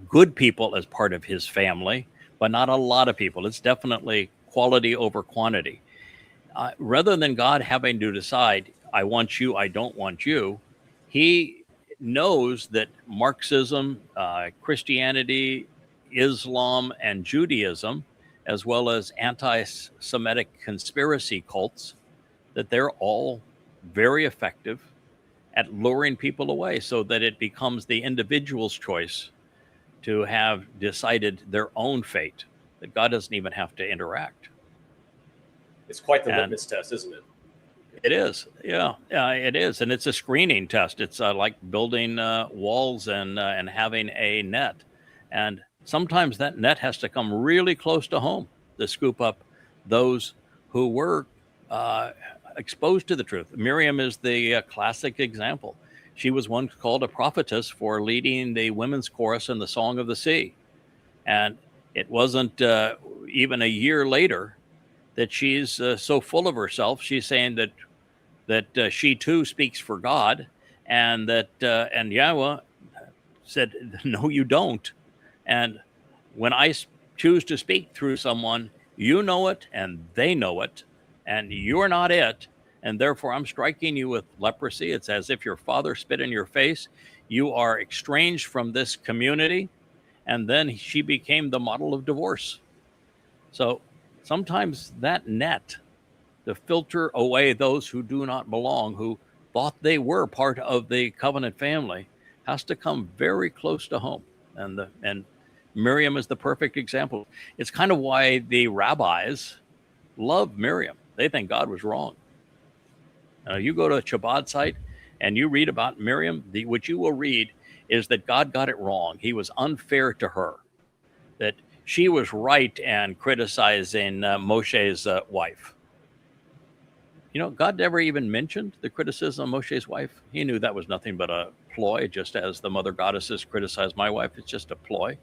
good people as part of his family, but not a lot of people. It's definitely quality over quantity. Rather than God having to decide, I want you, I don't want you, he knows that Marxism, Christianity, Islam and Judaism, as well as anti-Semitic conspiracy cults, that they're all very effective at luring people away so that it becomes the individual's choice to have decided their own fate, that God doesn't even have to interact. It's quite the litmus test, isn't it? It is. Yeah, it is. And it's a screening test. It's like building walls and having a net. And sometimes that net has to come really close to home to scoop up those who were exposed to the truth. Miriam is the classic example. She was once called a prophetess for leading the women's chorus in the Song of the Sea. And it wasn't even a year later that she's so full of herself. She's saying that she too speaks for God, and that and Yahweh said, "No, you don't." And when I choose to speak through someone, you know it, and they know it, and you're not it, and therefore I'm striking you with leprosy. It's as if your father spit in your face. You are estranged from this community. And then she became the model of divorce. So sometimes that net to filter away those who do not belong, who thought they were part of the covenant family, has to come very close to home. And Miriam is the perfect example. It's kind of why the rabbis love Miriam. They think God was wrong. You go to a Chabad site and you read about Miriam, what you will read is that God got it wrong. He was unfair to her, that she was right and criticizing Moshe's wife. You know, God never even mentioned the criticism of Moshe's wife. He knew that was nothing but a ploy, just as the mother goddesses criticized my wife. It's just a ploy.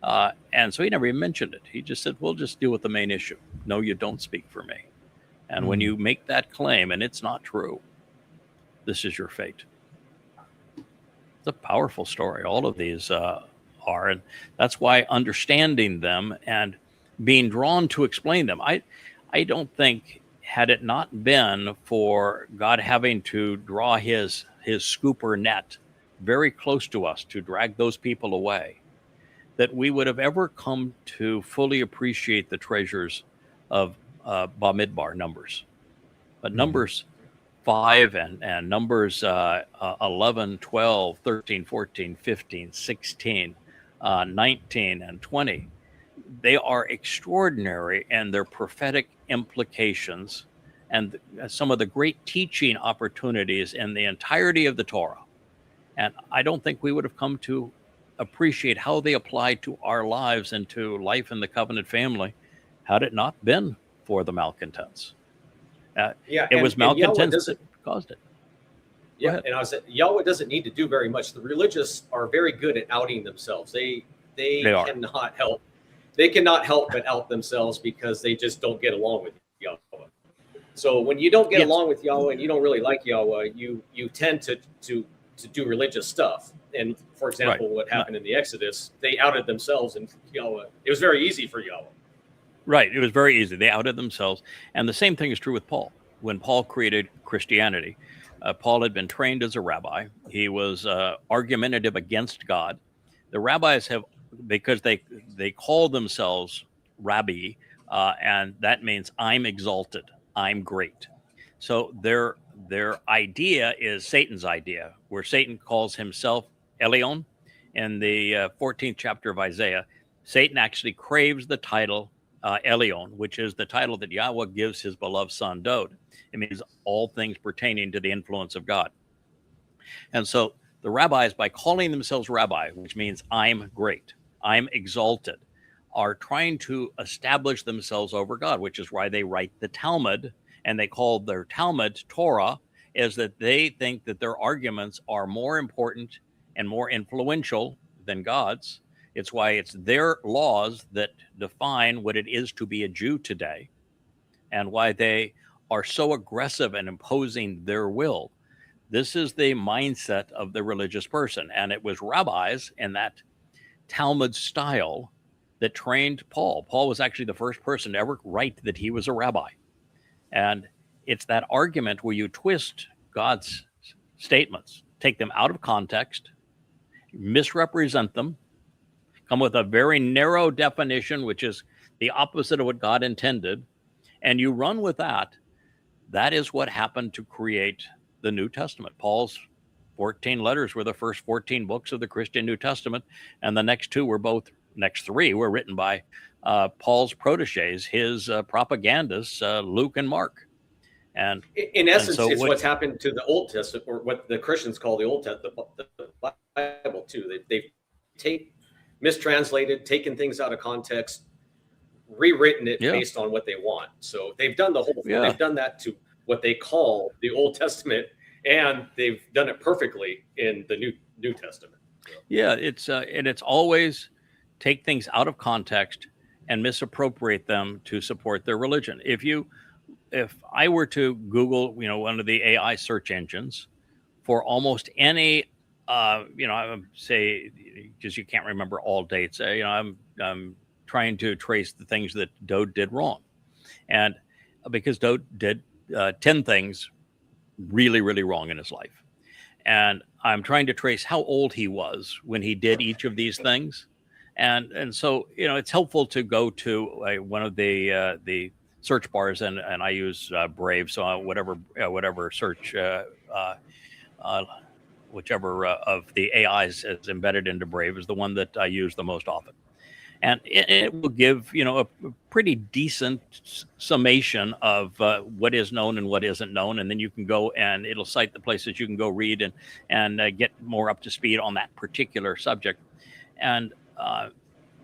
And so he never even mentioned it. He just said, we'll just deal with the main issue. No, you don't speak for me. And when you make that claim and it's not true, this is your fate. It's a powerful story. All of these are, and that's why understanding them and being drawn to explain them. I don't think, had it not been for God having to draw his scooper net very close to us to drag those people away, that we would have ever come to fully appreciate the treasures of Bamidbar, Numbers. But Numbers 5 and Numbers 11, 12, 13, 14, 15, 16, 19, and 20, they are extraordinary in their prophetic implications and some of the great teaching opportunities in the entirety of the Torah. And I don't think we would have come to appreciate how they apply to our lives and to life in the covenant family had it not been for the malcontents. It was malcontents that caused it. Yeah, and Yahweh doesn't need to do very much. The religious are very good at outing themselves. They cannot help. They cannot help but out themselves because they just don't get along with Yahweh. So when you don't get along with Yahweh and you don't really like Yahweh, you tend to do religious stuff. And for example, what happened in the Exodus, they outed themselves and Yahweh. It was very easy for Yahweh. Right. It was very easy. They outed themselves. And the same thing is true with Paul. When Paul created Christianity, Paul had been trained as a rabbi. He was argumentative against God. The rabbis have, because they call themselves rabbi, and that means I'm exalted, I'm great. So their idea is Satan's idea, where Satan calls himself Elyah. In the 14th chapter of Isaiah, Satan actually craves the title Elyah, which is the title that Yahweh gives his beloved son Dowd. It means all things pertaining to the influence of God. And so the rabbis, by calling themselves rabbi, which means I'm great, I'm exalted, are trying to establish themselves over God, which is why they write the Talmud, and they call their Talmud Torah, is that they think that their arguments are more important and more influential than God's. It's why it's their laws that define what it is to be a Jew today, and why they are so aggressive in imposing their will. This is the mindset of the religious person. And it was rabbis in that Talmud style that trained Paul. Paul was actually the first person to ever write that he was a rabbi. And it's that argument where you twist God's statements, take them out of context, misrepresent them, come with a very narrow definition, which is the opposite of what God intended, and you run with that. That is what happened to create the New Testament. Paul's 14 letters were the first 14 books of the Christian New Testament, and the next three were written by Paul's proteges, his propagandists, Luke and Mark. And in essence, it's what's happened to the Old Testament, or what the Christians call the Old Testament, the Bible too. They've mistranslated, taken things out of context, rewritten it based on what they want. So they've done the whole thing. Yeah. They've done that to what they call the Old Testament, and they've done it perfectly in the New Testament. Yeah, it's always take things out of context and misappropriate them to support their religion. If I were to Google, one of the AI search engines for almost any, I would say, because you can't remember all dates, I'm trying to trace the things that Dowd did wrong. And because Dowd did 10 things really, really wrong in his life. And I'm trying to trace how old he was when he did each of these things. And so, it's helpful to go to one of the search bars, and I use Brave. So whatever search, whichever of the AIs is embedded into Brave is the one that I use the most often. And it will give, a pretty decent summation of what is known and what isn't known. And then you can go and it'll cite the places you can go read and get more up to speed on that particular subject. And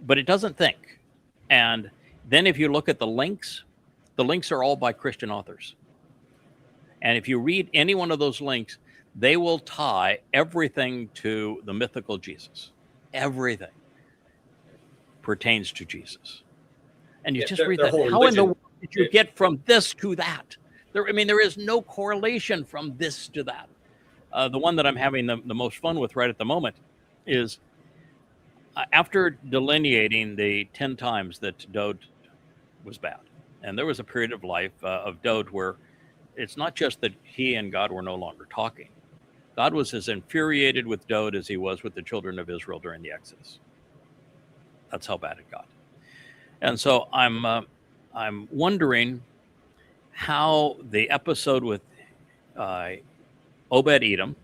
but it doesn't think. And then if you look at the links are all by Christian authors. And if you read any one of those links, they will tie everything to the mythical Jesus. Everything pertains to Jesus. And you just read that. How in the world did you get from this to that? There is no correlation from this to that. The one that I'm having the most fun with right at the moment is after delineating the 10 times that Dowd was bad. And there was a period of life of Dowd where it's not just that he and God were no longer talking. God was as infuriated with Dowd as he was with the children of Israel during the Exodus. That's how bad it got. And so I'm wondering how the episode with Obed-Edom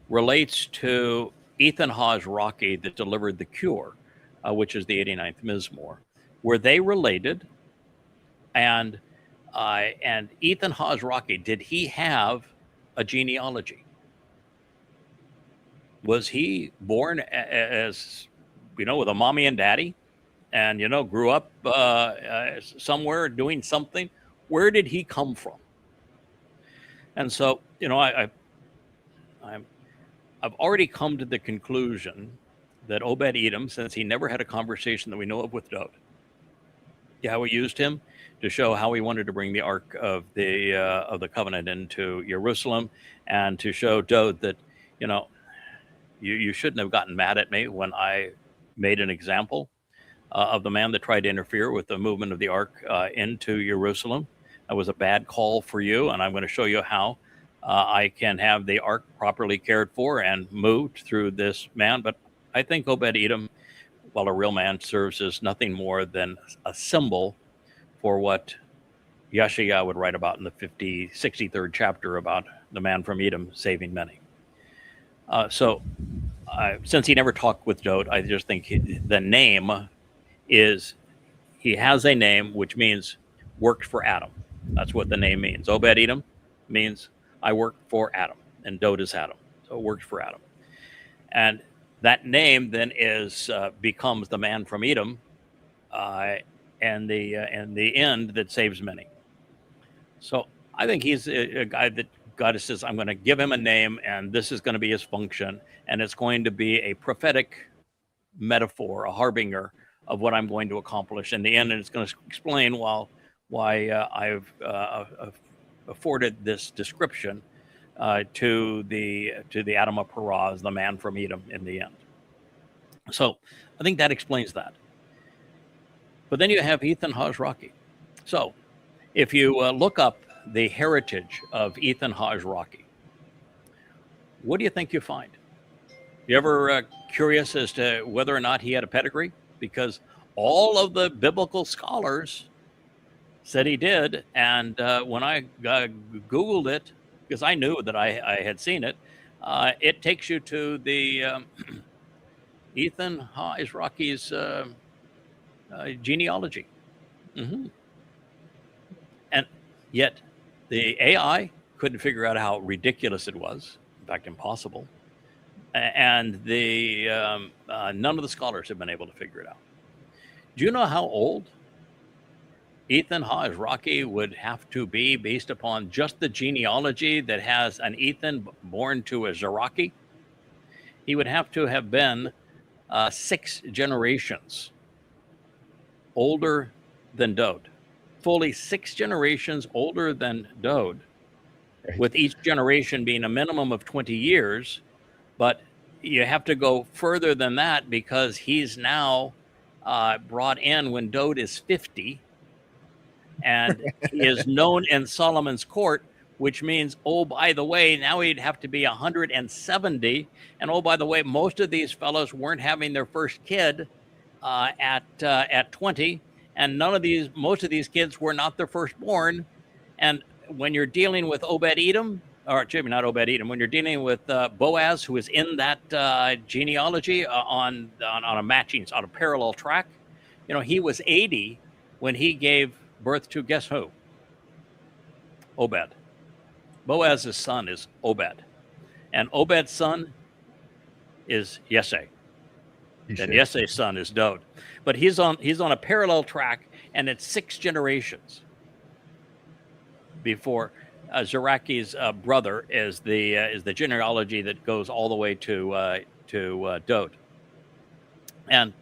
relates to Ethan Hawes Rocky that delivered the cure, which is the 89th Mizmowr. Were they related? And Ethan Hawes Rocky, did he have a genealogy? Was he born as with a mommy and daddy, and grew up somewhere doing something? Where did he come from? And so I've already come to the conclusion that Obed-Edom, since he never had a conversation that we know of with Dowd, Yahweh used him to show how he wanted to bring the Ark of the Covenant into Jerusalem, and to show Dowd that you shouldn't have gotten mad at me when I made an example of the man that tried to interfere with the movement of the Ark into Jerusalem. That was a bad call for you, and I'm going to show you how I can have the Ark properly cared for and moved through this man. But I think Obed-Edom, while a real man, serves as nothing more than a symbol for what Yeshayah would write about in the 63rd chapter about the man from Edom saving many. So since he never talked with Dowd, I just think the name is, he has a name which means worked for Adam. That's what the name means. Obed-Edom means I work for Adam, and Dowd is Adam, so it works for Adam. And that name then becomes the man from Edom, and the end that saves many. So I think he's a guy that God says, I'm going to give him a name, and this is going to be his function, and it's going to be a prophetic metaphor, a harbinger of what I'm going to accomplish in the end, and it's going to explain why I've afforded this description to the Adam of Peraz, the man from Edom, in the end. So I think that explains that. But then you have Ethan Hawes Rocky. So if you look up the heritage of Ethan Hawes Rocky, what do you think you find? You ever curious as to whether or not he had a pedigree? Because all of the biblical scholars said he did. And when I Googled it, because I knew that I had seen it, it takes you to the Ethan Rocky's genealogy. And yet the AI couldn't figure out how ridiculous it was, in fact, impossible. And the none of the scholars have been able to figure it out. Do you know how old Ethan Rocky would have to be based upon just the genealogy that has an Ethan born to a Zeraki? He would have to have been 6 generations older than Dowd. Fully 6 generations older than Dowd, with each generation being a minimum of 20 years. But you have to go further than that because he's now brought in when Dowd is 50, and he is known in Solomon's court, which means, oh, by the way, now he'd have to be 170. And oh, by the way, most of these fellows weren't having their first kid at 20, and most of these kids were not their firstborn. And when you're dealing with Obed-Edom, or maybe not Obed-Edom, when you're dealing with Boaz, who is in that genealogy on a parallel track, he was 80 when he gave birth to, guess who? Obed. Boaz's son is Obed, and Obed's son is Yeseh. And Yeseh's son is Dowd. But he's on a parallel track, and it's 6 generations before Zeraki's brother is the genealogy that goes all the way to Dowd. And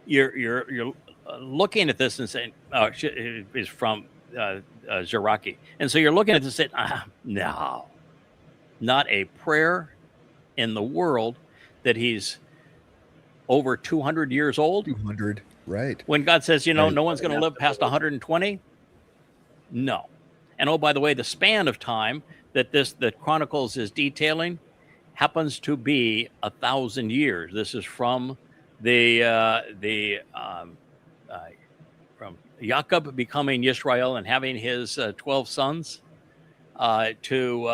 you're looking at this and saying, "Oh, it is from Zeraki," and so you're looking at this and saying, "No, not a prayer in the world that he's over 200 years old." 200, right? When God says, no one's going to live past 120, no. And oh, by the way, the span of time that the Chronicles is detailing happens to be 1,000 years. This is from from Jacob becoming Yisrael and having his 12 sons to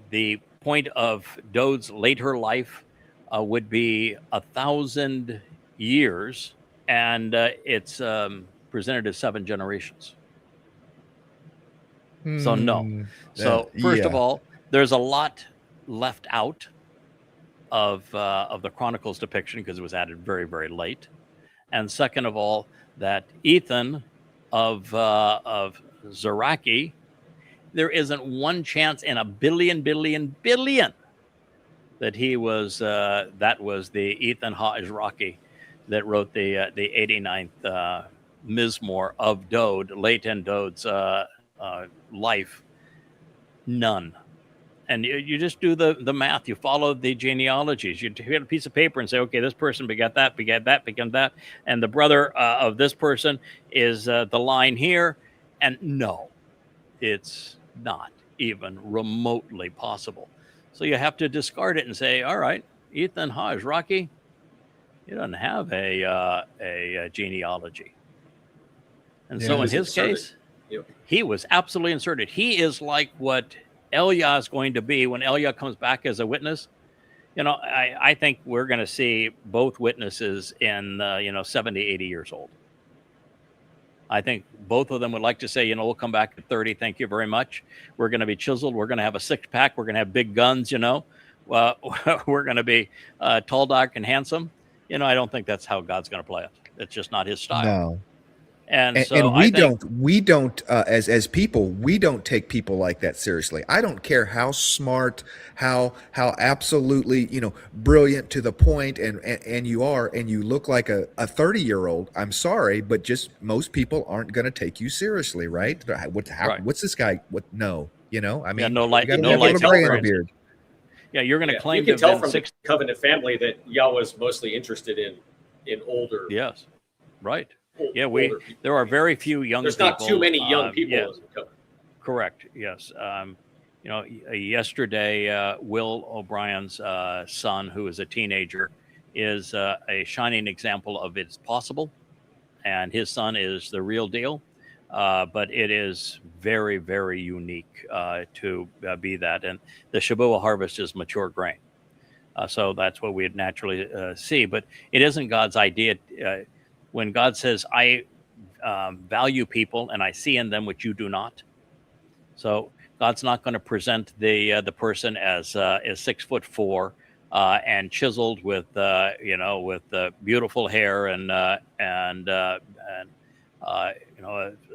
the point of Dowd's later life would be 1,000 years, and it's presented as 7 generations. So no. So first of all, there's a lot left out of the Chronicles depiction because it was added very, very late. And second of all, that Ethan of Zeraki, there isn't one chance in a billion that he was that was the Ethan Ha'izraki that wrote the 89th Mizmowr of Dowd, late in Dowd's life. None. And you just do the math. You follow the genealogies. You get a piece of paper and say, okay, this person begat that, and the brother of this person is the line here. And no, it's not even remotely possible. So you have to discard it and say, all right, Ethan Ha'izraki, he doesn't have a genealogy. And so in his case, he was absolutely inserted. He is like what Elyah is going to be when Elyah comes back as a witness. I think we're going to see both witnesses in 70, 80 years old. I think both of them would like to say, we'll come back at 30. Thank you very much. We're going to be chiseled. We're going to have a 6-pack. We're going to have big guns, we're going to be tall, dark, and handsome. I don't think that's how God's going to play it. It's just not his style. No. And we don't as people, we don't take people like that seriously. I don't care how smart, how absolutely brilliant to the point and you are, and you look like a 30-year-old. I'm sorry, but just most people aren't going to take you seriously, right? What's this guy? What? No, I mean, no light, beard. Yeah, you're going to claim you can tell from 6 the covenant family that Yahweh's mostly interested in older. Yes, right. Yeah, there are very few young people. There's not too many young people. Yes. Correct. Yes. Yesterday, Will O'Brien's son, who is a teenager, is a shining example of it's possible, and his son is the real deal. But it is very, very unique to be that. And the Shabuw'ah harvest is mature grain. So that's what we'd naturally see. But it isn't God's idea. When God says, I value people and I see in them what you do not. So God's not going to present the person as 6'4" and chiseled with beautiful hair and a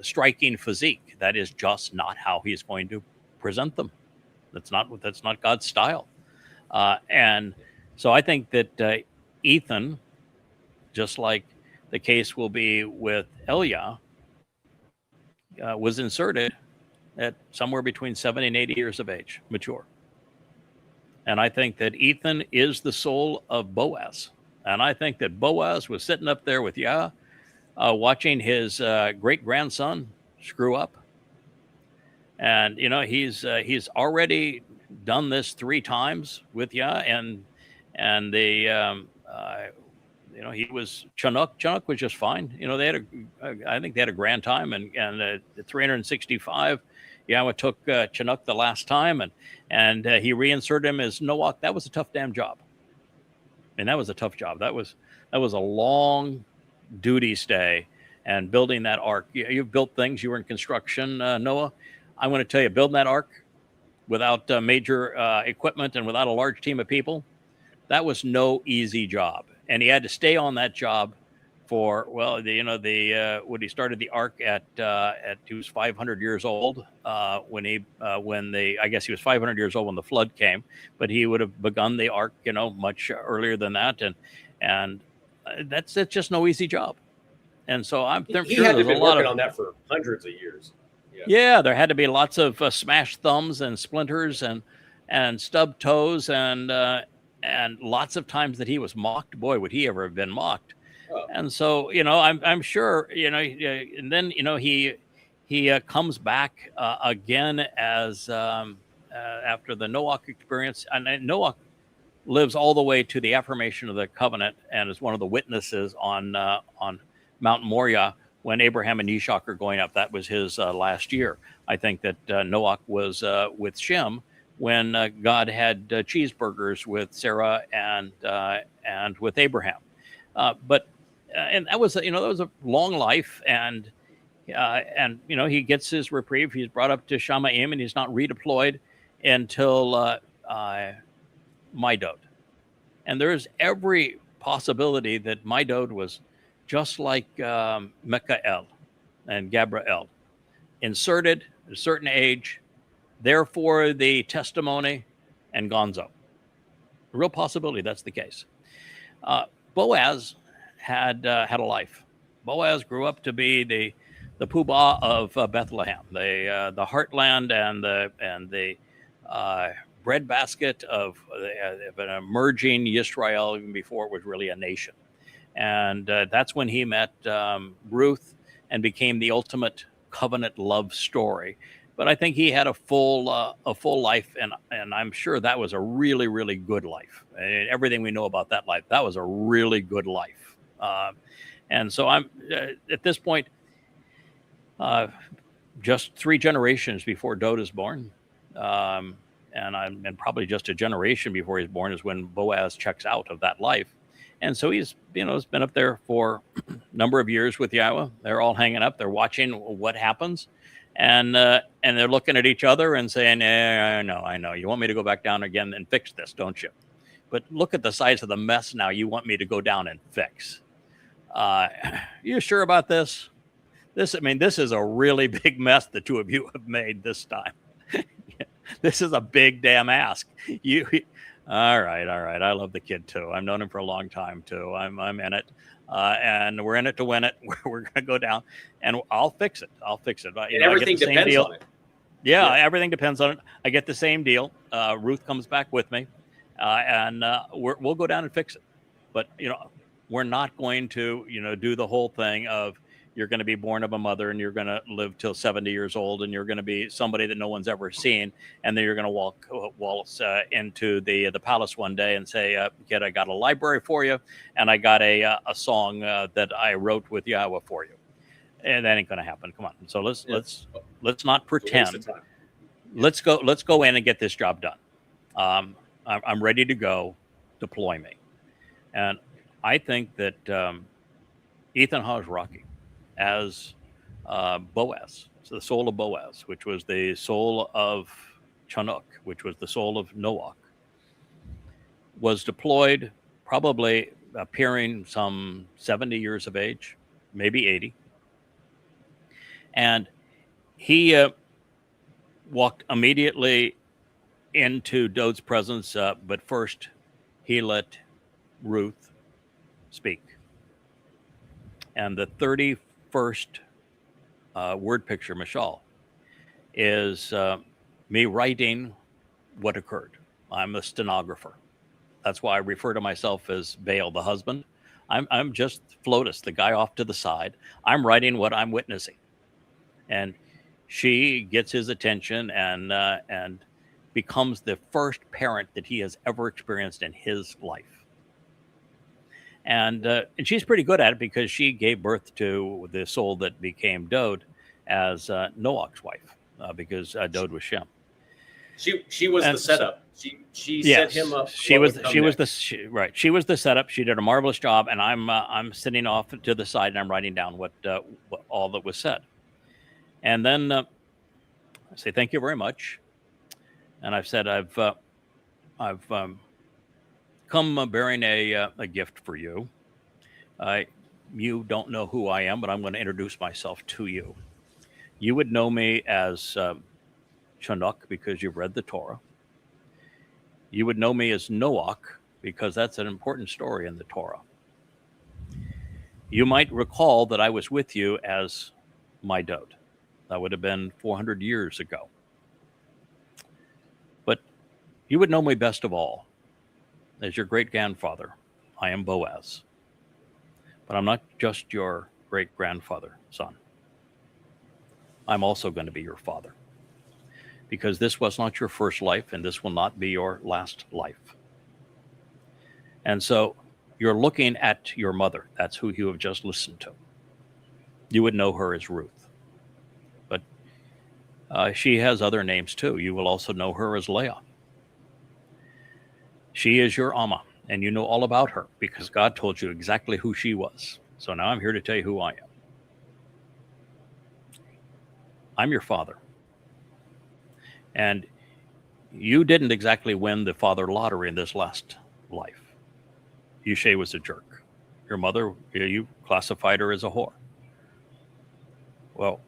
striking physique. That is just not how He's going to present them. That's not God's style. And so I think that Ethan, just like the case will be with Elyah, was inserted at somewhere between 70 and 80 years of age, mature. And I think that Ethan is the soul of Boaz. And I think that Boaz was sitting up there with Yah, watching his great-grandson screw up. And, he's already done this 3 times with Yah. And he was Chanowk. Chanowk was just fine. I think they had a grand time. And the 365, Yahweh took Chanowk the last time, and he reinserted him as Noach. That was a tough damn job. And that was a tough job. That was a long duty stay, and building that ark. You've built things. You were in construction, Noah. I want to tell you, building that ark without major equipment and without a large team of people, that was no easy job. And he had to stay on that job for, when he started the ark at he was 500 years old I guess he was 500 years old when the flood came, but he would have begun the ark much earlier than that, and that's just no easy job. And so I'm sure he had to be working on that for hundreds of years. Yeah, there had to be lots of smashed thumbs and splinters and stubbed toes and lots of times that he was mocked. Boy, would he ever have been mocked. Oh. And so, I'm sure, and then, he comes back again as after the Noach experience. And Noach lives all the way to the affirmation of the covenant and is one of the witnesses on Mount Moriah when Abraham and Ishak are going up. That was his last year. I think that Noach was with Shem when God had cheeseburgers with Sarah and with Abraham. But that was a long life, and he gets his reprieve. He's brought up to Shamaim, and he's not redeployed until Midod. And there is every possibility that Midod was just like Michael and Gabriel, inserted at a certain age, therefore the testimony, and gonzo. A real possibility that's the case. Boaz had a life. Boaz grew up to be the poobah of Bethlehem, the heartland and the breadbasket of an emerging Yisrael, even before it was really a nation. And that's when he met Ruth and became the ultimate covenant love story. But I think he had a full life, and I'm sure that was a really, really good life. And everything we know about that life, that was a really good life. And so I'm at this point, just 3 generations before Dowd is born, and probably just a generation before he's born is when Boaz checks out of that life. And so he's been up there for a number of years with Yahweh. They're all hanging up. They're watching what happens. And they're looking at each other and saying, I know. You want me to go back down again and fix this, don't you? But look at the size of the mess now you want me to go down and fix. You sure about this? This is a really big mess the two of you have made this time. This is a big damn ask. All right. I love the kid too. I've known him for a long time too. I'm in it. And we're in it to win it. We're going to go down, and I'll fix it. And everything depends on it. Yeah, everything depends on it. I get the same deal. Ruth comes back with me, and we'll go down and fix it. But we're not going to do the whole thing of you're going to be born of a mother, and you're going to live till 70 years old, and you're going to be somebody that no one's ever seen, and then you're going to waltz into the palace one day and say, kid, I got a library for you, and I got a song that I wrote with Yahowah for you. And that ain't going to happen. Come on. So let's not pretend. Let's go in and get this job done. I'm ready to go. Deploy me. And I think that Ethan Hawes-Rocky as Boaz, so the soul of Boaz, which was the soul of Chanowk, which was the soul of Noach, was deployed, probably appearing some 70 years of age, maybe 80. And he walked immediately into Dowd's presence, but first he let Ruth speak. And the 31st word picture, Mashal, is me writing what occurred. I'm a stenographer. That's why I refer to myself as Baal, the husband. I'm just Flotus, the guy off to the side. I'm writing what I'm witnessing. And she gets his attention and becomes the first parent that he has ever experienced in his life. And she's pretty good at it because she gave birth to the soul that became Dowd as Noach's wife, because Dowd was Shem. She was the setup. She set him up. She was the setup. She did a marvelous job, and I'm sitting off to the side and I'm writing down what all that was said. And then I say thank you very much. And I've said I've come bearing a gift for you. You don't know who I am, but I'm going to introduce myself to you. You would know me as Chanowk because you've read the Torah. You would know me as Noach because that's an important story in the Torah. You might recall that I was with you as my Dowd. That would have been 400 years ago. But you would know me best of all as your great-grandfather. I am Boaz. But I'm not just your great-grandfather, son. I'm also going to be your father. Because this was not your first life, and this will not be your last life. And so you're looking at your mother. That's who you have just listened to. You would know her as Ruth. But she has other names too. You will also know her as Elyah. She is your Amma, and you know all about her because God told you exactly who she was. So now I'm here to tell you who I am. I'm your father. And you didn't exactly win the father lottery in this last life. Yushay was a jerk. Your mother, you classified her as a whore. Well,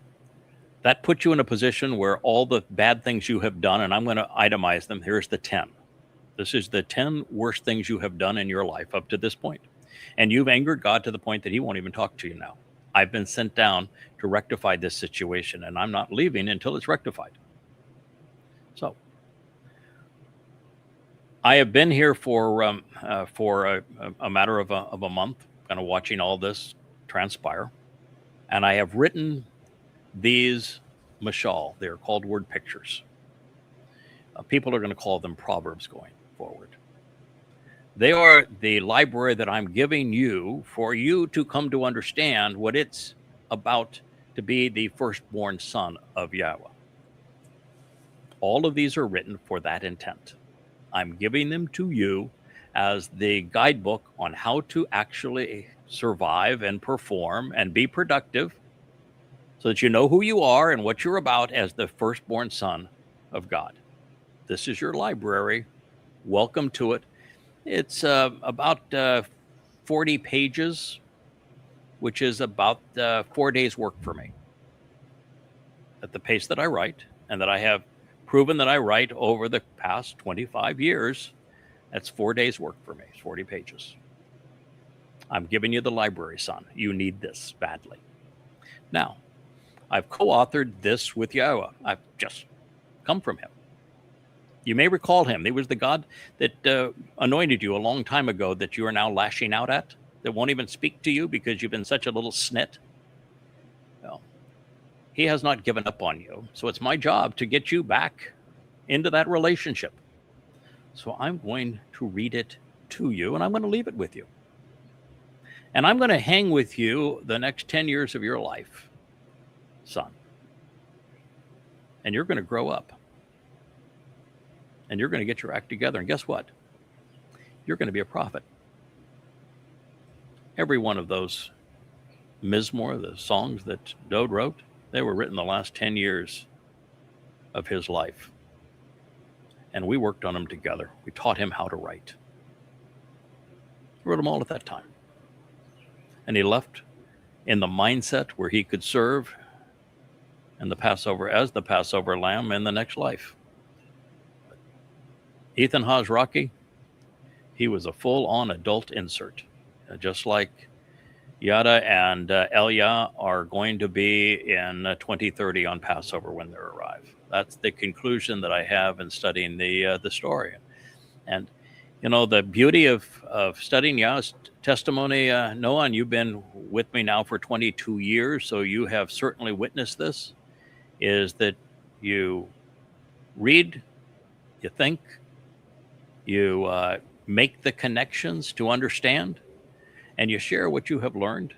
that puts you in a position where all the bad things you have done, and I'm going to itemize them. Here's the 10. This is the 10 worst things you have done in your life up to this point. And you've angered God to the point that he won't even talk to you now. I've been sent down to rectify this situation, and I'm not leaving until it's rectified. So I have been here for a matter of a month, kind of watching all this transpire. And I have written these mashal. They're called word pictures. People are going to call them proverbs going forward. They are the library that I'm giving you for you to come to understand what it's about to be the firstborn son of Yahowah. All of these are written for that intent. I'm giving them to you as the guidebook on how to actually survive and perform and be productive so that you know who you are and what you're about as the firstborn son of God. This is your library. Welcome to it. It's about 40 pages, which is about 4 days' work for me. At the pace that I write, and that I have proven that I write over the past 25 years, that's 4 days' work for me. It's 40 pages. I'm giving you the library, son. You need this badly. Now, I've co-authored this with Yahowah. I've just come from him. You may recall him. He was the God that anointed you a long time ago that you are now lashing out at, that won't even speak to you because you've been such a little snit. he has not given up on you. So it's my job to get you back into that relationship. So I'm going to read it to you, and I'm going to leave it with you. And I'm going to hang with you the next 10 years of your life, son. And you're going to grow up. And you're going to get your act together. And guess what? You're going to be a prophet. Every one of those Mizmowr, the songs that Dowd wrote, they were written the last 10 years of his life. And we worked on them together. We taught him how to write. He wrote them all at that time. And he left in the mindset where he could serve in the Passover as the Passover lamb in the next life. Ethan Haas Rocky, he was a full-on adult insert, just like Yada and Elyah are going to be in 2030 on Passover when they arrive. That's the conclusion that I have in studying the story. And, you know, the beauty of studying Yah's testimony, Noah, and you've been with me now for 22 years, so you have certainly witnessed this, is that you read, you think, you make the connections to understand, and you share what you have learned.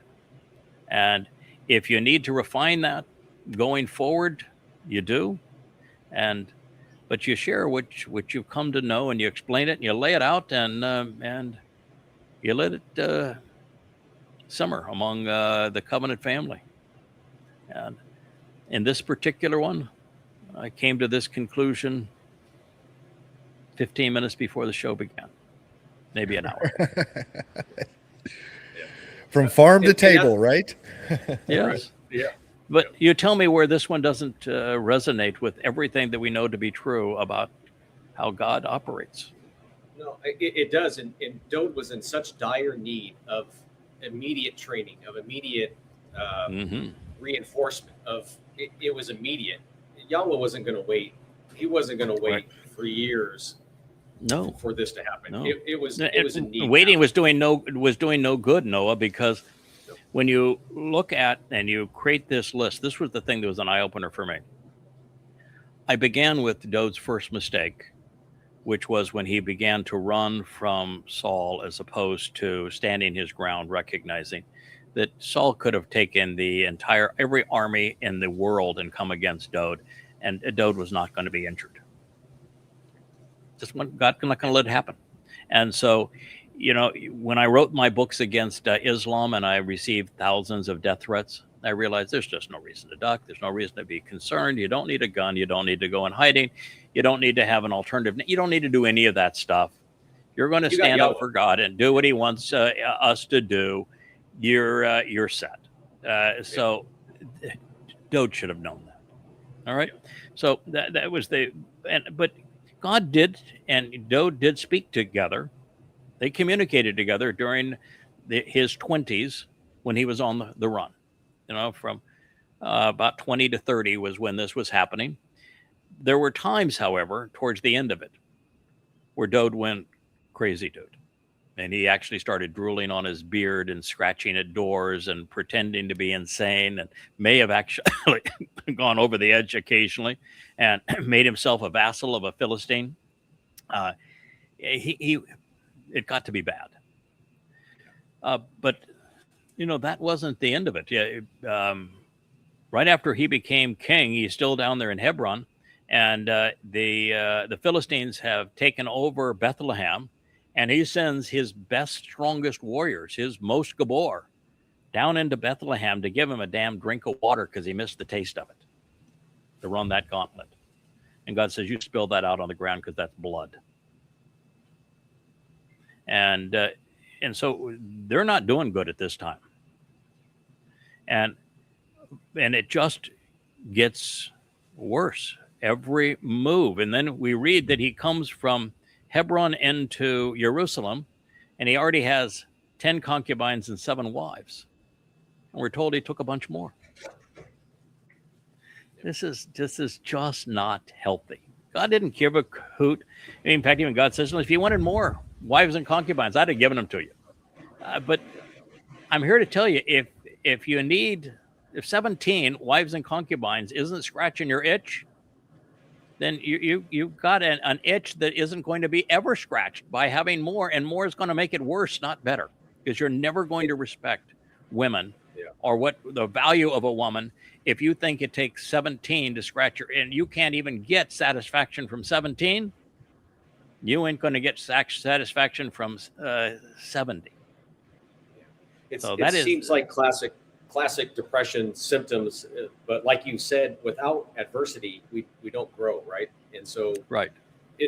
And if you need to refine that going forward, you do. But you share what you've come to know, and you explain it, and you lay it out, and you let it simmer among the covenant family. And in this particular one, I came to this conclusion 15 minutes before the show began, maybe an hour. From farm to table, right? Yes. Yeah. But you tell me where this one doesn't resonate with everything that we know to be true about how God operates. No, it does. And Dowd was in such dire need of immediate training, of immediate reinforcement. It was immediate. Yahweh wasn't going to wait. He wasn't going to wait for years. No, for this to happen. No. It was a need. Waiting was doing no good, Noah, because when you look at and you create this list, this was the thing that was an eye opener for me. I began with Dowd's first mistake, which was when he began to run from Saul as opposed to standing his ground, recognizing that Saul could have taken every army in the world and come against Dowd, and Dowd was not going to be injured. Just God not going to let it happen. And so, you know, when I wrote my books against Islam and I received thousands of death threats, I realized there's just no reason to duck. There's no reason to be concerned. You don't need a gun. You don't need to go in hiding. You don't need to have an alternative. You don't need to do any of that stuff. You're going to stand up for God and do what he wants us to do. You're set. So Dowd should have known that. All right. So that was but God did, and Dowd did speak together. They communicated together during his 20s when he was on the run. You know, from about 20 to 30 was when this was happening. There were times, however, towards the end of it, where Dowd went crazy, dude. And he actually started drooling on his beard and scratching at doors and pretending to be insane, and may have actually gone over the edge occasionally and made himself a vassal of a Philistine. It got to be bad. But, you know, that wasn't the end of it. Right after he became king, he's still down there in Hebron, and the Philistines have taken over Bethlehem. And he sends his best, strongest warriors, his most Gabor, down into Bethlehem to give him a damn drink of water because he missed the taste of it, to run that gauntlet. And God says, you spill that out on the ground because that's blood. And so they're not doing good at this time. And it just gets worse every move. And then we read that he comes from Hebron into Jerusalem, and he already has 10 concubines and 7 wives. And we're told he took a bunch more. This is just not healthy. God didn't give a hoot. In fact, even God says, if you wanted more wives and concubines, I'd have given them to you. But I'm here to tell you, if you need if 17 wives and concubines isn't scratching your itch, then you've got an itch that isn't going to be ever scratched by having more, and more is going to make it worse, not better, because you're never going to respect women or what the value of a woman if you think it takes 17 to scratch your, and you can't even get satisfaction from 17. You ain't going to get satisfaction from 70. It seems like classic depression symptoms, but like you said, without adversity, we don't grow, right? And so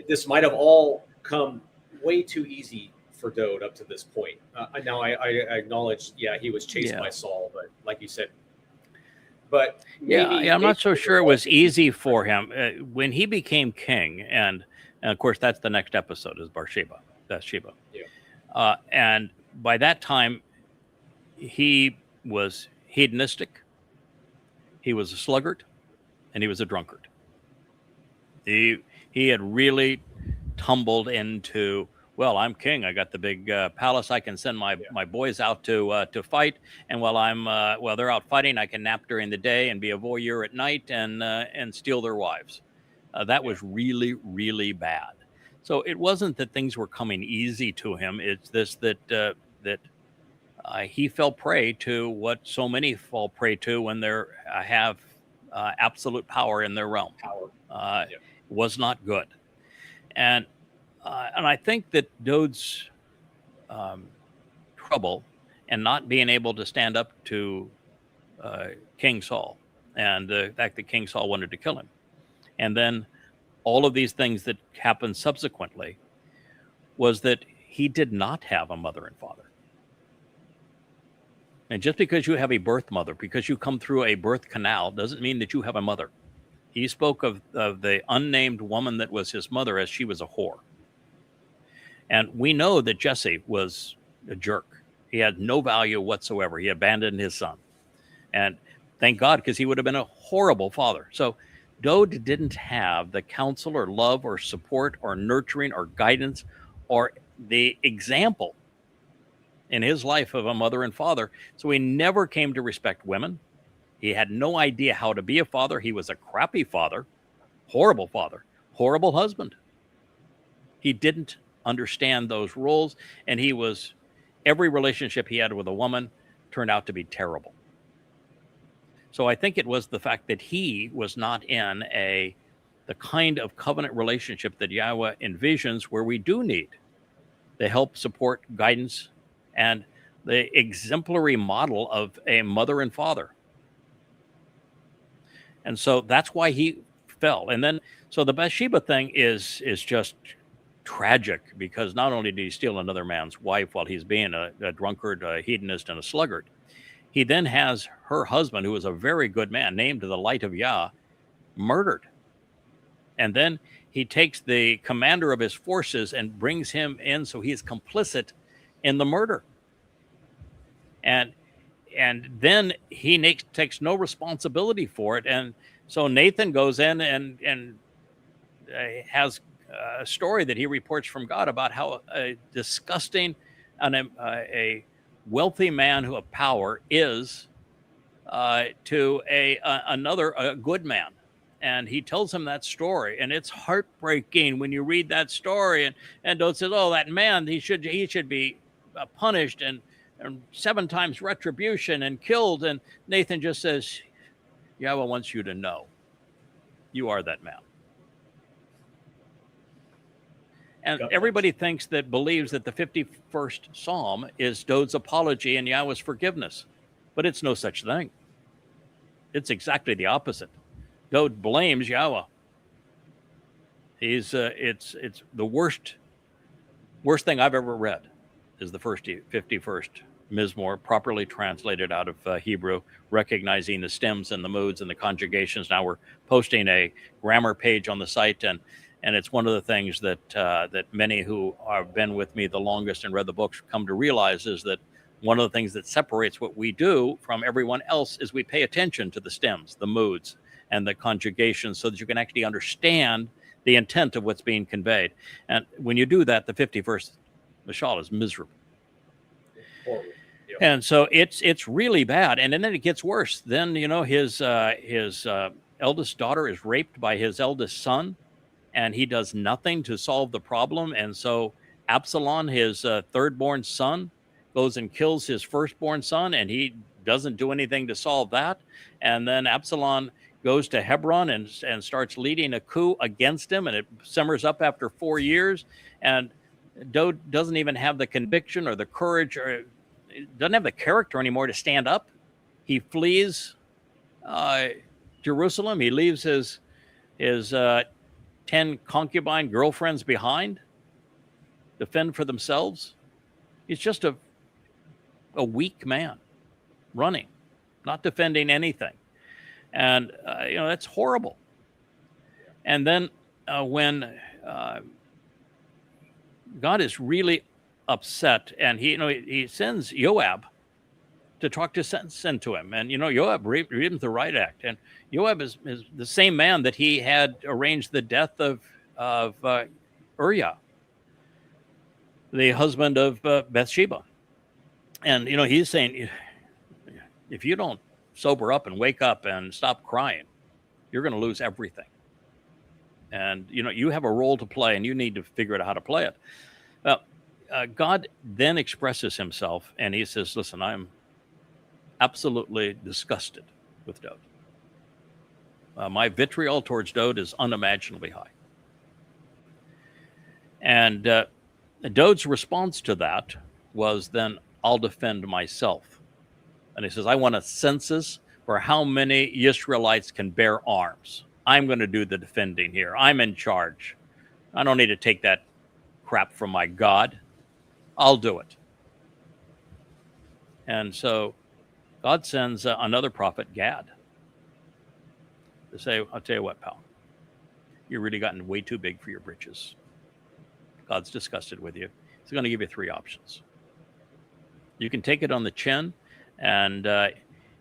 this might have all come way too easy for Dowd up to this point. Now I acknowledge, he was chased by Saul, but like you said, but I'm not so sure it was easy for him when he became king, and of course that's the next episode is Bathsheba. And by that time, he was hedonistic, he was a sluggard, and he was a drunkard. He had really tumbled into, well, I'm king. I got the big palace. I can send my boys out to fight, and while they're out fighting, I can nap during the day and be a voyeur at night and steal their wives. That was really, really bad. So it wasn't that things were coming easy to him. It's this that he fell prey to what so many fall prey to when they have absolute power in their realm. Was not good, and I think that Dowd's trouble and not being able to stand up to King Saul, and the fact that King Saul wanted to kill him, and then all of these things that happened subsequently, was that he did not have a mother and father. And just because you have a birth mother, because you come through a birth canal, doesn't mean that you have a mother. He spoke of the unnamed woman that was his mother as she was a whore. And we know that Jesse was a jerk. He had no value whatsoever. He abandoned his son. And thank God, because he would have been a horrible father. So Dowd didn't have the counsel or love or support or nurturing or guidance or the example in his life of a mother and father. So he never came to respect women. He had no idea how to be a father. He was a crappy father, horrible husband. He didn't understand those roles, and every relationship he had with a woman turned out to be terrible. So I think it was the fact that he was not in the kind of covenant relationship that Yahowah envisions, where we do need the help, support, guidance, and the exemplary model of a mother and father. And so that's why he fell. And then, so the Bathsheba thing is just tragic, because not only did he steal another man's wife while he's being a drunkard, a hedonist, and a sluggard, he then has her husband, who was a very good man, named the Light of Yah, murdered. And then he takes the commander of his forces and brings him in, so he is complicit in the murder. And then he takes no responsibility for it. And so Nathan goes in and has a story that he reports from God about how disgusting a wealthy man who of power is to another good man. And he tells him that story, and it's heartbreaking when you read that story. And Dowd says, "Oh, that man, he should be punished and 7 times retribution and killed." And Nathan just says, "Yahowah wants you to know, you are that man." And everybody believes that the 51st Psalm is Dowd's apology and Yahowah's forgiveness, but it's no such thing. It's exactly the opposite. Dowd blames Yahowah. It's the worst thing I've ever read is the 51st Mizmowr, properly translated out of Hebrew, recognizing the stems and the moods and the conjugations. Now we're posting a grammar page on the site, and it's one of the things that many who have been with me the longest and read the books come to realize is that one of the things that separates what we do from everyone else is we pay attention to the stems, the moods, and the conjugations, so that you can actually understand the intent of what's being conveyed. And when you do that, the 51st Mashal is miserable. And so it's really bad. And then it gets worse. Then, his eldest daughter is raped by his eldest son, and he does nothing to solve the problem. And so Absalom, his third-born son, goes and kills his firstborn son, and he doesn't do anything to solve that. And then Absalom goes to Hebron and starts leading a coup against him, and it simmers up after 4 years. And Dowd doesn't even have the conviction or the courage, or doesn't have the character anymore to stand up. He flees Jerusalem. He leaves his 10 concubine girlfriends behind to fend for themselves. He's just a weak man running, not defending anything. And, that's horrible. And then when God is really upset, and he sends Joab to talk to send to him. And, Joab read him the right act. And Joab is the same man that he had arranged the death of Elyah, the husband of Bathsheba. And, he's saying, if you don't sober up and wake up and stop crying, you're going to lose everything. And, you have a role to play, and you need to figure out how to play it. Well, God then expresses himself, and he says, listen, I'm absolutely disgusted with Dowd. My vitriol towards Dowd is unimaginably high. And Dowd's response to that was, then I'll defend myself. And he says, I want a census for how many Israelites can bear arms. I'm going to do the defending here. I'm in charge. I don't need to take that crap from my God. I'll do it. And so God sends another prophet, Gad, to say, I'll tell you what, pal, you've really gotten way too big for your britches. God's disgusted with you. He's going to give you 3 options. You can take it on the chin, and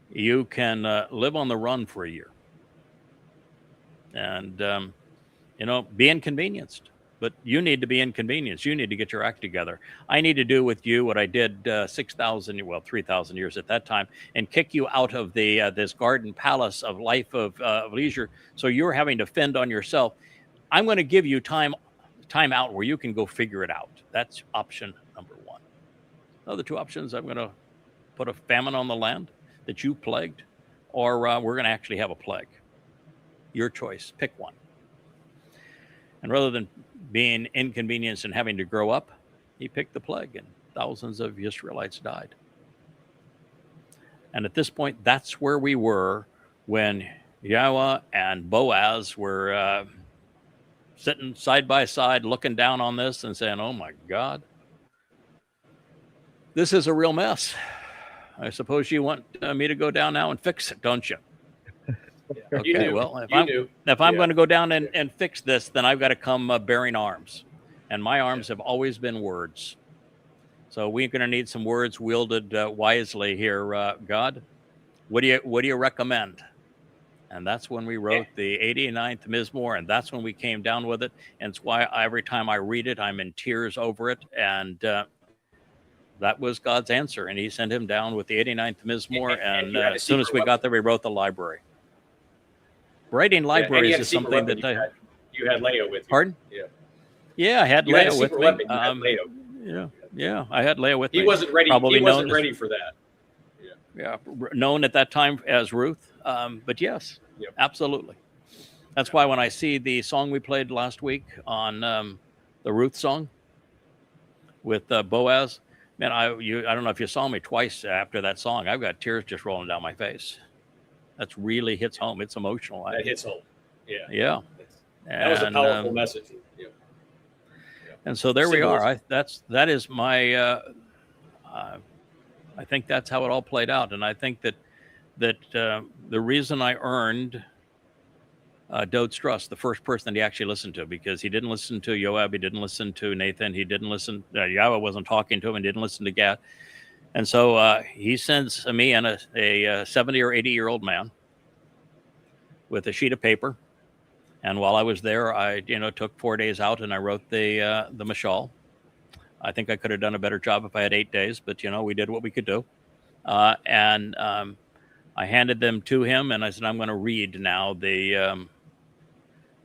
you can live on the run for a year. And, be inconvenienced. But you need to be inconvenienced. You need to get your act together. I need to do with you what I did 3,000 years at that time, and kick you out of the this garden palace of life of leisure. So you're having to fend on yourself. I'm going to give you time out where you can go figure it out. That's option number 1. The other 2 options, I'm going to put a famine on the land that you plagued, or we're going to actually have a plague. Your choice. Pick one. And rather than being inconvenienced and having to grow up, he picked the plague, and thousands of Israelites died. And at this point, that's where we were when Yahowah and Boaz were sitting side by side, looking down on this and saying, oh my God, this is a real mess. I suppose you want me to go down now and fix it, don't you? Okay, well, if I'm going to go down and fix this, then I've got to come bearing arms. And my arms have always been words. So we're going to need some words wielded wisely here, God. What do you recommend? And that's when we wrote the 89th Mizmowr, and that's when we came down with it. And it's why every time I read it, I'm in tears over it. And that was God's answer. And he sent him down with the 89th Mizmowr. And as soon as we got there, we wrote the library. Writing libraries is something that you had Elyah with you. Pardon? Yeah, I had Elyah with me. Yeah, I had Elyah with me. He wasn't ready. He wasn't ready for that. Yeah, known at that time as Ruth. But yes, absolutely. That's why when I see the song we played last week on the Ruth song with Boaz, man, I don't know if you saw me twice after that song. I've got tears just rolling down my face. That's really hits home. It's emotional. That hits home. Yeah. Yeah. That was a powerful message. Yeah. And so there we are. That is my. I think that's how it all played out, and I think that the reason I earned Dowd's trust, the first person that he actually listened to, because he didn't listen to Joab, he didn't listen to Nathan, he didn't listen. Yahowah wasn't talking to him, and didn't listen to Gad. And so he sends me and a 70 or 80-year-old man with a sheet of paper. And while I was there, I took 4 days out and I wrote the mashal. I think I could have done a better job if I had 8 days, but we did what we could do. and I handed them to him, and I said, I'm going to read now the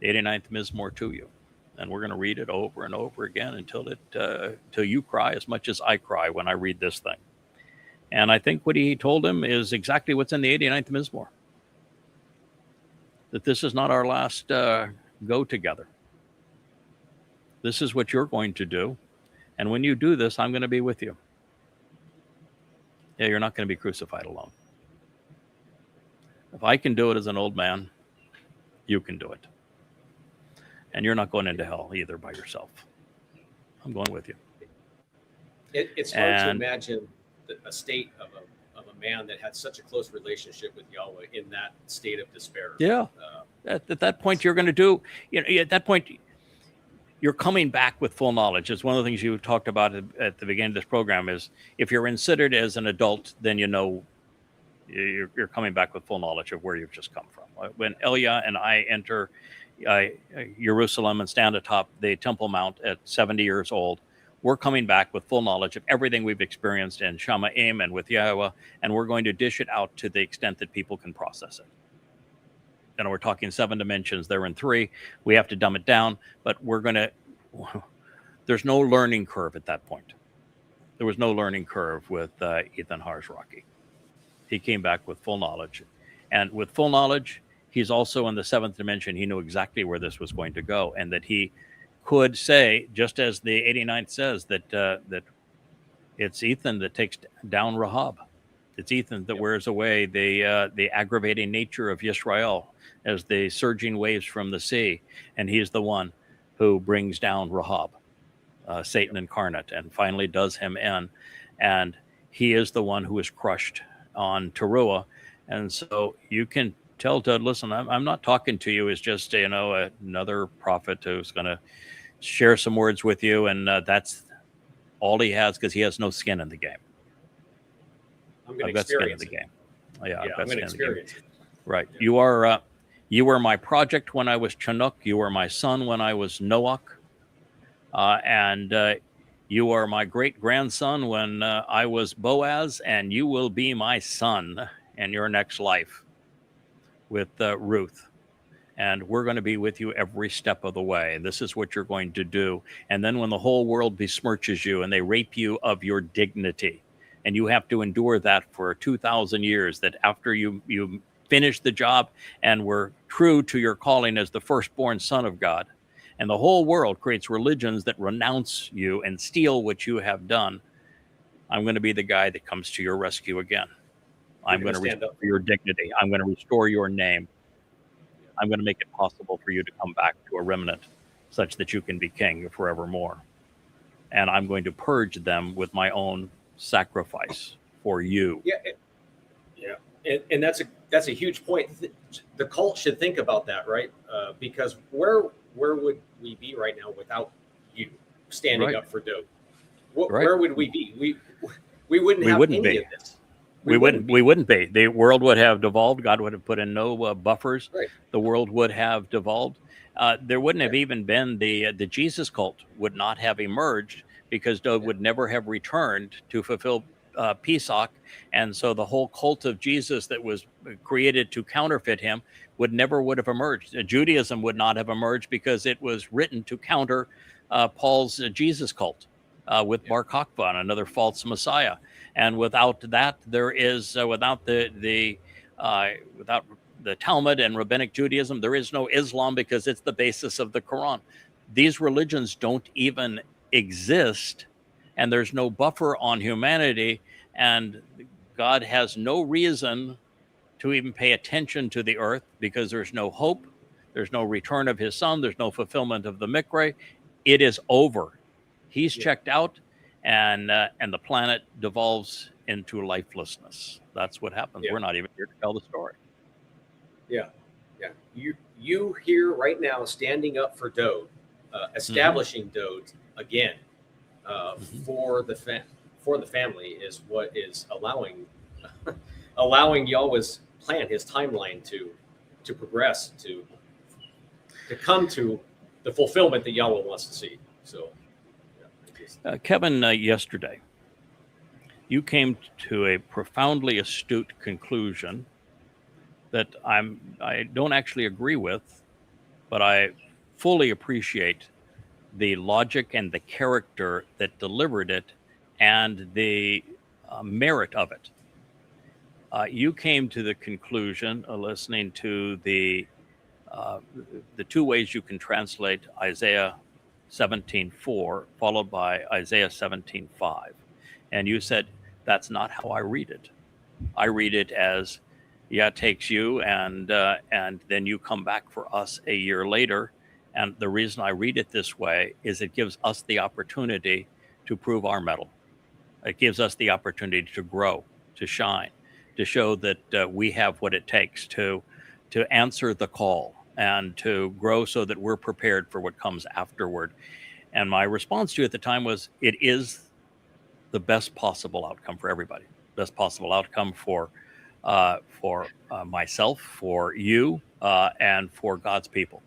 89th Mizmowr to you. And we're going to read it over and over again until you cry as much as I cry when I read this thing. And I think what he told him is exactly what's in the 89th Mizmowr. That this is not our last go together. This is what you're going to do. And when you do this, I'm going to be with you. Yeah, you're not going to be crucified alone. If I can do it as an old man, you can do it. And you're not going into hell either by yourself. I'm going with you. It's hard to imagine a state of a man that had such a close relationship with Yahweh in that state of despair. Yeah. At that point, you're going to do, at that point, you're coming back with full knowledge. It's one of the things you talked about at the beginning of this program is if you're considered as an adult, then you're coming back with full knowledge of where you've just come from. When Elyah and I enter Jerusalem and stand atop the Temple Mount at 70 years old, we're coming back with full knowledge of everything we've experienced in Shamaim and with Yahowah, and we're going to dish it out to the extent that people can process it. We're talking 7 dimensions. They're in 3. We have to dumb it down, but there's no learning curve at that point. There was no learning curve with Ethan Harzraki. He came back with full knowledge. And with full knowledge, he's also in the 7th dimension. He knew exactly where this was going to go, and that he could say, just as the 89th says, that it's Ethan that takes down Rahab. It's Ethan that wears away the aggravating nature of Yisrael as the surging waves from the sea, and he's the one who brings down Rahab, Satan incarnate, and finally does him in. And he is the one who is crushed on Teruah. And so you can tell Dud, listen, I'm not talking to you as just another prophet who's going to share some words with you, and that's all he has because he has no skin in the game. I've got skin in the game. Yeah, I'm going to experience it. Right. Yeah. You were my project when I was Chanowk. You were my son when I was Noach. And you are my great-grandson when I was Boaz, and you will be my son in your next life with Ruth. And we're going to be with you every step of the way. This is what you're going to do. And then when the whole world besmirches you and they rape you of your dignity, and you have to endure that for 2,000 years, that after you finish the job and were true to your calling as the firstborn son of God, and the whole world creates religions that renounce you and steal what you have done, I'm going to be the guy that comes to your rescue again. I'm going to restore your dignity. I'm going to restore your name. I'm going to make it possible for you to come back to a remnant such that you can be king forevermore. And I'm going to purge them with my own sacrifice for you. Yeah. And that's a huge point. The cult should think about that, right? Because where would we be right now without you standing up for Dowd? Where would we be? We wouldn't have any of this. We wouldn't be. The world would have devolved. God would have put in no buffers. Right. The world would have devolved. There wouldn't have even been the Jesus cult would not have emerged because Dowd would never have returned to fulfill Pesach. And so the whole cult of Jesus that was created to counterfeit him would have emerged. Judaism would not have emerged because it was written to counter Paul's Jesus cult with Bar Kokhba, another false Messiah. And without that, there is without the Talmud and Rabbinic Judaism, there is no Islam because it's the basis of the Quran. These religions don't even exist, and there's no buffer on humanity, and God has no reason to even pay attention to the earth because there's no hope, there's no return of his son, there's no fulfillment of the Mikra. It is over. He's checked out. And the planet devolves into lifelessness. That's what happens. We're not even here to tell the story. Yeah. You here right now, standing up for Dowd, establishing Dowd again for the family is what is allowing Yahweh's plan, his timeline to progress, to come to the fulfillment that Yahweh wants to see. So. Kevin, yesterday, you came to a profoundly astute conclusion that I don't actually agree with, but I fully appreciate the logic and the character that delivered it and the merit of it. You came to the conclusion, listening to the two ways you can translate Isaiah 17:4 followed by Isaiah 17:5, and you said that's not how I read it. I read it as Yah takes you and then you come back for us a year later. And the reason I read it this way is it gives us the opportunity to prove our mettle. It gives us the opportunity to grow, to shine, to show that we have what it takes to answer the call and to grow so that we're prepared for what comes afterward. And my response to you at the time was, it is the best possible outcome for everybody. Best possible outcome for myself, for you, and for God's people.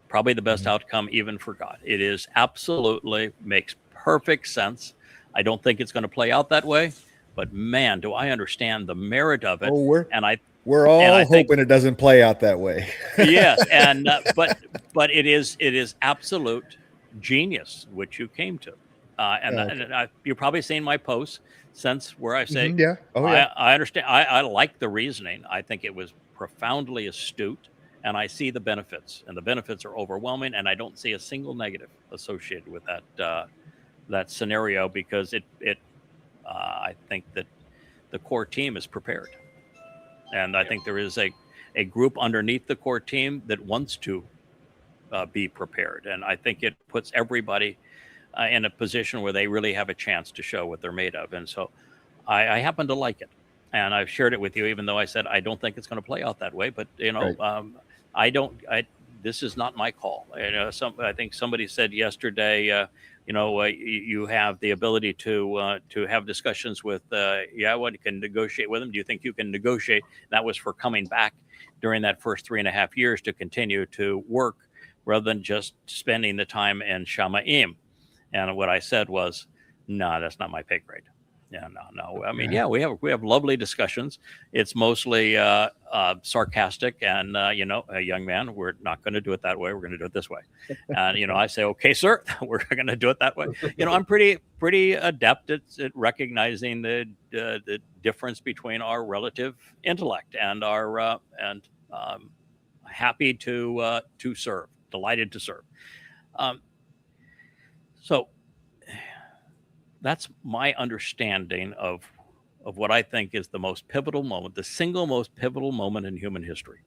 Probably the best outcome even for God. It is absolutely, makes perfect sense. I don't think it's going to play out that way, but man, do I understand the merit of it. We're all hoping it doesn't play out that way. Yes, and but it is absolute genius which you came to, and you've probably seen my posts since where I say, I understand. I like the reasoning. I think it was profoundly astute, and I see the benefits, and the benefits are overwhelming, and I don't see a single negative associated with that scenario, because I think that the core team is prepared. And I think there is a group underneath the core team that wants to be prepared. And I think it puts everybody in a position where they really have a chance to show what they're made of. And so I happen to like it. And I've shared it with you, even though I said I don't think it's going to play out that way. But, this is not my call. I think somebody said yesterday, you have the ability to have discussions with Yahowah. You can negotiate with them. Do you think you can negotiate? That was for coming back during that first 3.5 years to continue to work rather than just spending the time in Shamaim. And what I said was, no, that's not my pay grade. Yeah, no. I mean, we have lovely discussions. It's mostly sarcastic, and a young man, we're not going to do it that way. We're going to do it this way. And I say, okay, sir, we're going to do it that way. I'm pretty adept at recognizing the difference between our relative intellect and our happy to serve, delighted to serve. So that's my understanding of what I think is the most pivotal moment, the single most pivotal moment in human history.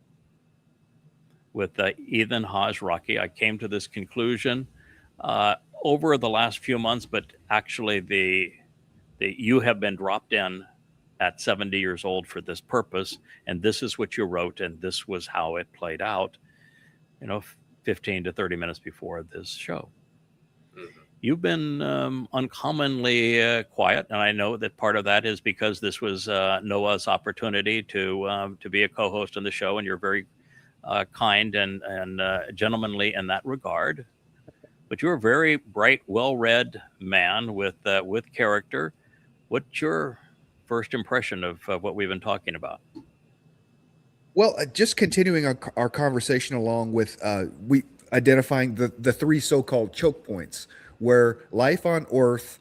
With Ethan Haj Rocky, I came to this conclusion over the last few months, but actually you have been dropped in at 70 years old for this purpose, and this is what you wrote, and this was how it played out, 15 to 30 minutes before this show. You've been uncommonly quiet, and I know that part of that is because this was Noah's opportunity to be a co-host on the show, and you're very kind and gentlemanly in that regard. But you're a very bright, well-read man with character. What's your first impression of what we've been talking about? Well, just continuing our conversation along with identifying the three so-called choke points, where life on Earth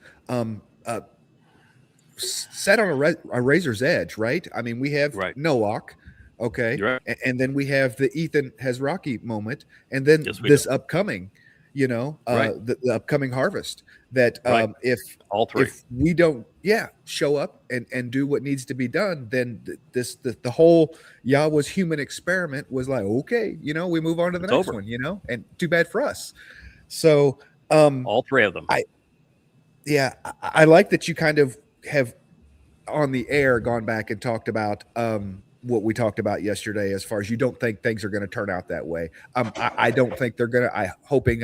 set on a razor's edge, right? I mean, we have Noach, okay, and then we have the Ethan Hazraki moment, and then this upcoming, the upcoming harvest. That if we don't, show up and do what needs to be done, then the whole Yahweh's human experiment was like, okay, we move on to the next one, and too bad for us. So. All three of them. I like that you kind of have on the air gone back and talked about what we talked about yesterday, as far as you don't think things are going to turn out that way. I don't think they're going to. I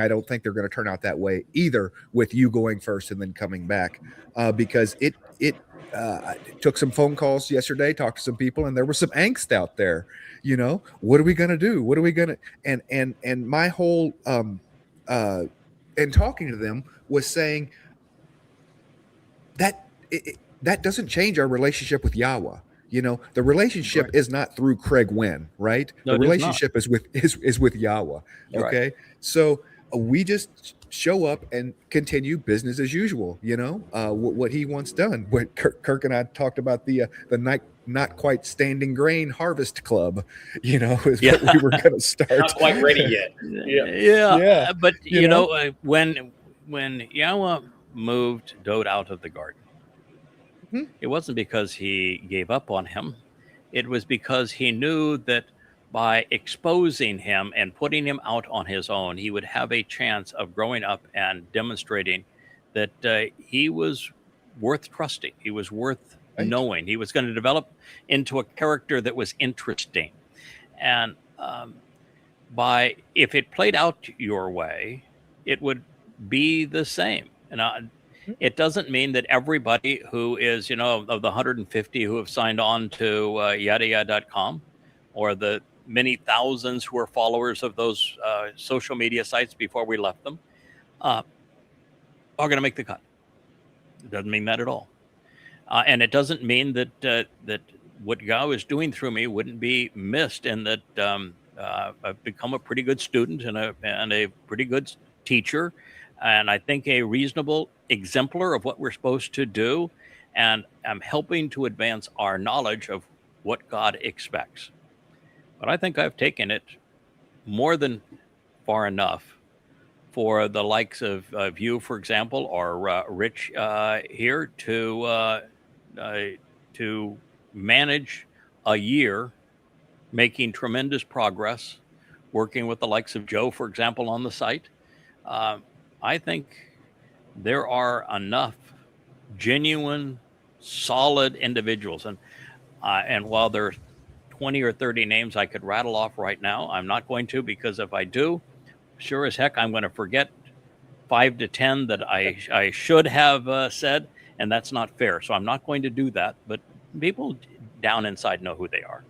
don't think they're going to turn out that way either, with you going first and then coming back, because it took some phone calls yesterday, talked to some people, and there was some angst out there. What are we going to do? What are we going to? And my whole and talking to them was saying that that doesn't change our relationship with Yahweh. The relationship is not through Craig Winn, right? No, the relationship is with Yahweh. Okay. Right. So we just show up and continue business as usual, what he wants done. What Kirk and I talked about, the not quite standing grain harvest club, is what we were going to start. Not quite ready yet. Yeah. But when Yahweh moved Dowd out of the garden, it wasn't because he gave up on him. It was because he knew that by exposing him and putting him out on his own, he would have a chance of growing up and demonstrating that he was worth trusting. He was worth knowing. He was going to develop into a character that was interesting. And if it played out your way, it would be the same. And it doesn't mean that everybody who is, of the 150 who have signed on to YadaYah.com, or the many thousands who are followers of those social media sites before we left them, are going to make the cut. It doesn't mean that at all. And it doesn't mean that what Yahweh is doing through me wouldn't be missed, and that I've become a pretty good student and a pretty good teacher, and I think a reasonable exemplar of what we're supposed to do, and I'm helping to advance our knowledge of what God expects. But I think I've taken it more than far enough for the likes of you, for example, or Rich here to manage a year making tremendous progress, working with the likes of Joe, for example, on the site. I think there are enough genuine, solid individuals. And while there's 20 or 30 names I could rattle off right now, I'm not going to, because if I do, sure as heck, I'm going to forget 5 to 10 that I should have said, and that's not fair. So I'm not going to do that. But people down inside know who they are.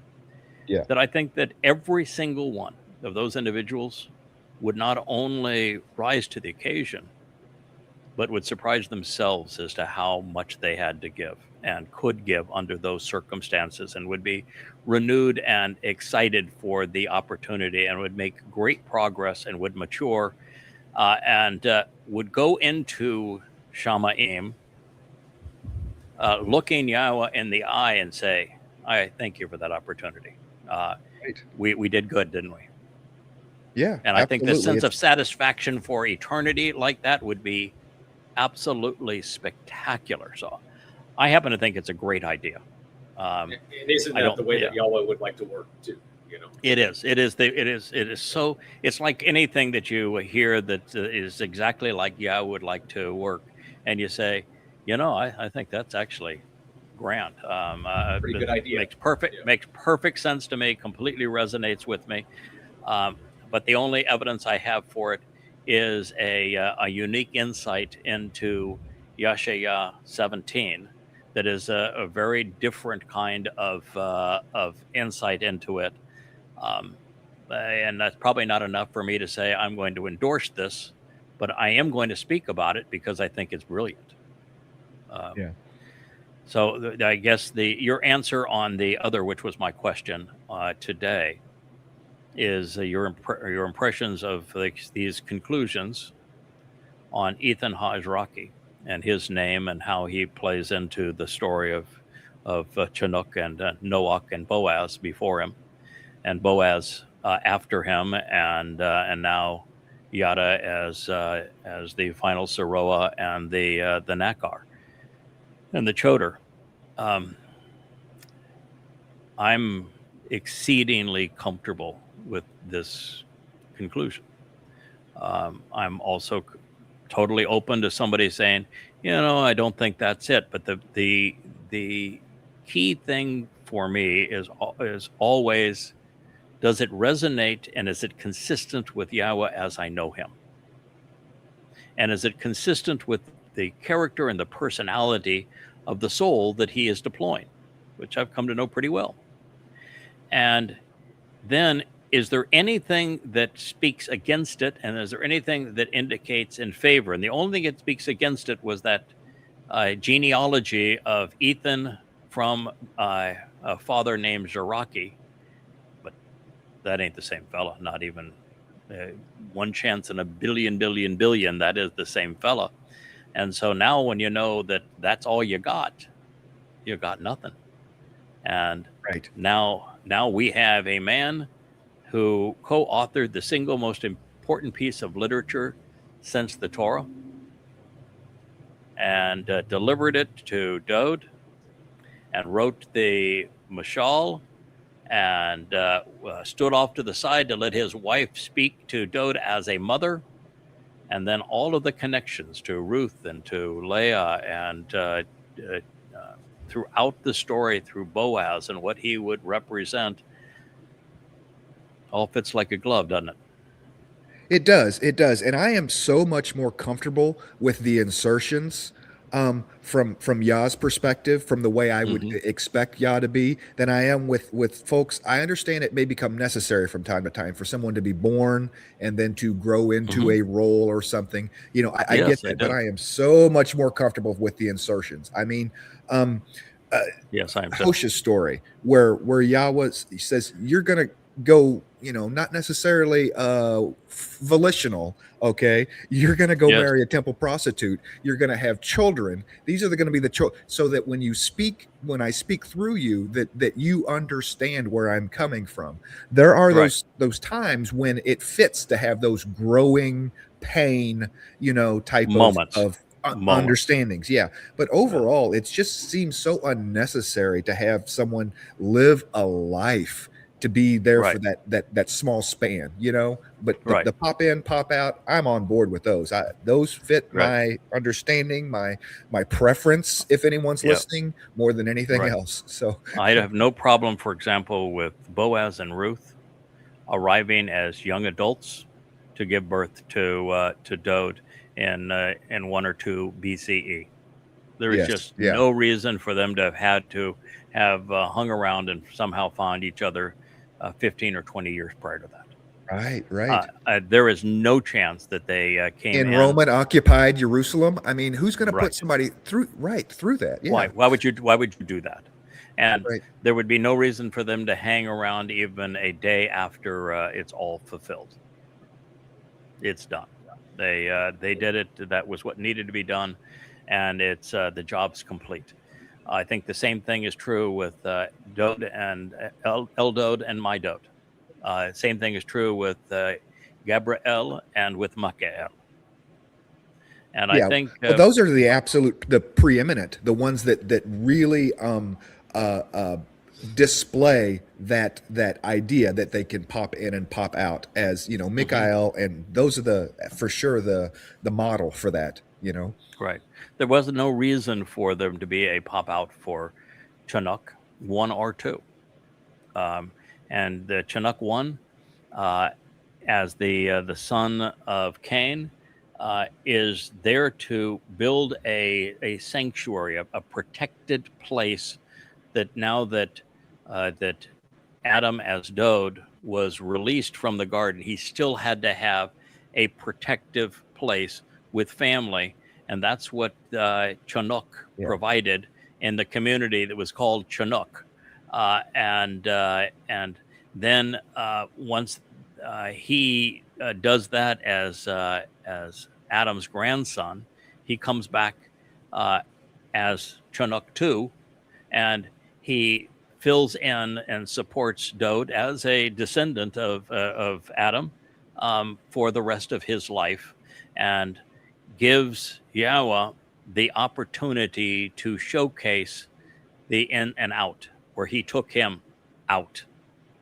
Yeah. That I think that every single one of those individuals would not only rise to the occasion, but would surprise themselves as to how much they had to give and could give under those circumstances, and would be renewed and excited for the opportunity, and would make great progress, and would mature, and would go into Shamaim looking Yahweh in the eye and say, I thank you for that opportunity. We did good, didn't we? Yeah. And I think the sense of satisfaction for eternity like that would be absolutely spectacular. So I happen to think it's a great idea. And isn't that the way that Yahweh would like to work too? It is so, it's like anything that you hear that is exactly like Yahweh would like to work, and you say, I think that's actually grand. Pretty good idea. Makes perfect sense to me, completely resonates with me. But the only evidence I have for it is a unique insight into Yashayah 17 that is a very different kind of insight into it. And that's probably not enough for me to say I'm going to endorse this, but I am going to speak about it because I think it's brilliant. So I guess your answer on the other, which was my question today, is your impressions of these conclusions on Ethan Ha'izraki and his name and how he plays into the story of Chanowk and Noach and Boaz before him, and Boaz after him, and now Yada as the final Saroa and the Nakar and the Choder. I'm exceedingly comfortable with this conclusion. I'm also totally open to somebody saying, I don't think that's it. But the key thing for me is always, does it resonate, and is it consistent with Yahweh as I know him? And is it consistent with the character and the personality of the soul that he is deploying, which I've come to know pretty well? And then, is there anything that speaks against it, and is there anything that indicates in favor? And the only thing that speaks against it was that genealogy of Ethan from a father named Zeraki, but that ain't the same fella. Not even one chance in a billion that is the same fella. And so now when you know that that's all you got nothing. And Right. now we have a man who co-authored the single most important piece of literature since the Torah, and delivered it to Dowd, and wrote the Mashal, and stood off to the side to let his wife speak to Dowd as a mother, and then all of the connections to Ruth and to Elyah, and throughout the story through Boaz and what he would represent, all fits like a glove, doesn't it? It does. It does. And I am so much more comfortable with the insertions from Yah's perspective, from the way I would expect Yah to be, than I am with folks. I understand it may become necessary from time to time for someone to be born and then to grow into a role or something. You know, I get that, but I am so much more comfortable with the insertions. I mean, yes, I am. Hosha's story where Yahweh says you're gonna go, you know, not necessarily volitional, okay, you're gonna go marry a temple prostitute, you're gonna have children, these are gonna be the children, so that when I speak through you, that you understand where I'm coming from. There are those times when it fits to have those growing pain, you know, type moments of understandings. Yeah. But overall, it just seems so unnecessary to have someone live a life to be there for that small span, you know. But the pop in, pop out, I'm on board with those. Those fit my understanding, my preference, if anyone's listening, more than anything else. So I have no problem, for example, with Boaz and Ruth arriving as young adults to give birth to Dowd in 1 or 2 BCE. There is just no reason for them to have had to have hung around and somehow found each other 15 or 20 years prior to that. Right. There is no chance that they came in Roman occupied Jerusalem. I mean, who's going to put somebody through that? Yeah. Why would you do that? And there would be no reason for them to hang around even a day after it's all fulfilled. It's done. They did it. That was what needed to be done, and it's the job's complete. I think the same thing is true with Dowd and Dowd and my Dowd. Same thing is true with Gabriel and with Michael. And I think those are the preeminent, the ones that really display that idea that they can pop in and pop out, as you know, Michael, and those are for sure the model for that, you know. Right. There was no reason for them to be a pop out for Chanowk 1 or 2. And the Chanowk 1, as the son of Cain, is there to build a sanctuary, a protected place, that now that Adam as Dowd was released from the garden, he still had to have a protective place with family. And that's what Chanowk provided in the community that was called Chanowk. And then once he does that as Adam's grandson, he comes back as Chanowk 2, and he fills in and supports Dowd as a descendant of Adam for the rest of his life, and gives Yahowah the opportunity to showcase the in and out, where he took him out,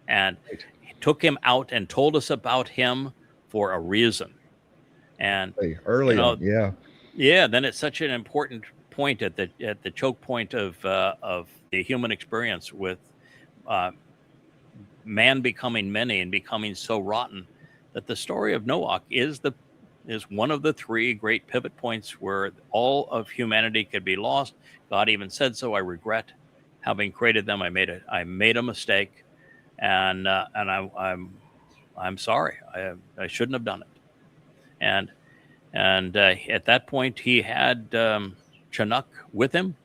and he took him out and told us about him for a reason. And early, then it's such an important point at the choke point of the human experience, with man becoming many and becoming so rotten, that the story of Noach is one of the 3 great pivot points where all of humanity could be lost. God even said so. I regret having created them. I made a mistake, and I'm sorry. I shouldn't have done it. And at that point, he had Chanowk with him,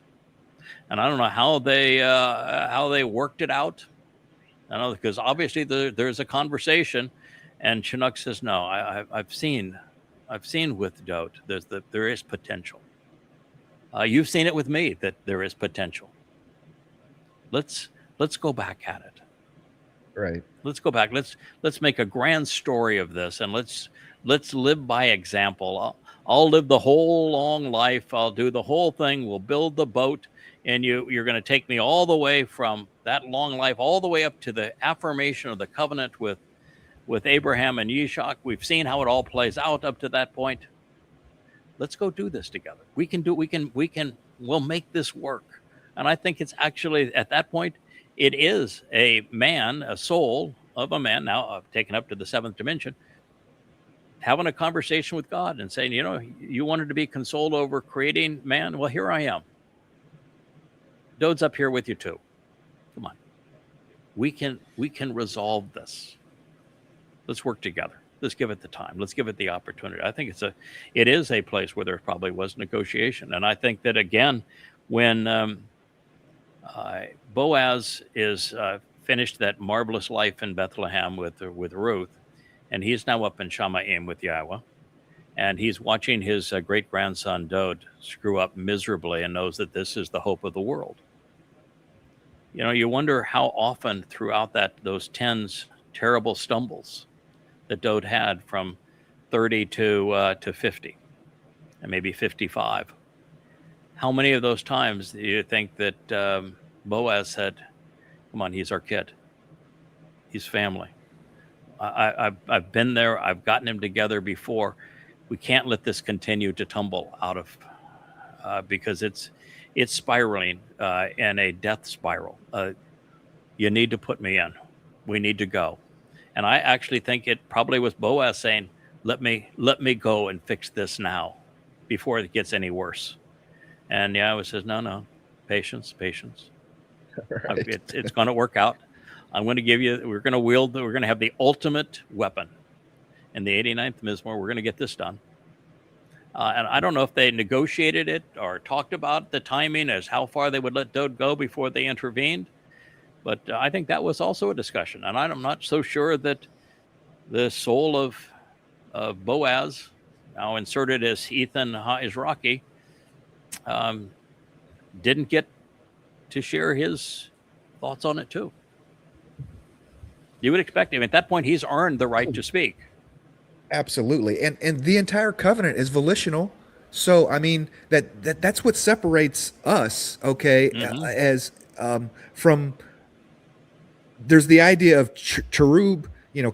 and I don't know how they worked it out. I know, because obviously there's a conversation, and Chanowk says, "No, I've seen with Dowd there is potential. You've seen it with me that there is potential. Let's go back at it. Right. Let's go back. Let's make a grand story of this, and let's live by example. I'll live the whole long life. I'll do the whole thing. We'll build the boat, and you're going to take me all the way from that long life all the way up to the affirmation of the covenant with Abraham and Yitzhak. We've seen how it all plays out up to that point. Let's go do this together. We'll make this work." And I think it's actually at that point, it is a soul of a man now taken up to the seventh dimension, having a conversation with God and saying, you wanted to be consoled over creating man. Well, here I am. Dowd's up here with you too. Come on. We can resolve this. Let's work together. Let's give it the time. Let's give it the opportunity. I think it is a place where there probably was negotiation. And I think that, again, when Boaz is finished that marvelous life in Bethlehem with Ruth, and he's now up in Shamaim with Yahowah, and he's watching his great-grandson Dowd screw up miserably and knows that this is the hope of the world. You wonder how often throughout those 10 terrible stumbles that Dowd had from 30 to 50, and maybe 55. How many of those times do you think that Boaz said, "Come on, he's our kid. He's family. I've been there. I've gotten him together before. We can't let this continue to tumble out of because it's spiraling in a death spiral. You need to put me in. We need to go." And I actually think it probably was Boaz saying, let me go and fix this now before it gets any worse. And Yahowah says, no, patience. Right. It's going to work out. I'm going to give you, we're going to have the ultimate weapon in the 89th Mizmowr. We're going to get this done. And I don't know if they negotiated it or talked about the timing as how far they would let Dowd go before they intervened. But I think that was also a discussion. And I'm not so sure that the soul of Boaz, now inserted as Ethan Izraki, didn't get to share his thoughts on it too. You would expect him. At that point, he's earned the right to speak. Absolutely. And the entire covenant is volitional. So, I mean, that's what separates us, okay, as from... There's the idea of cherub,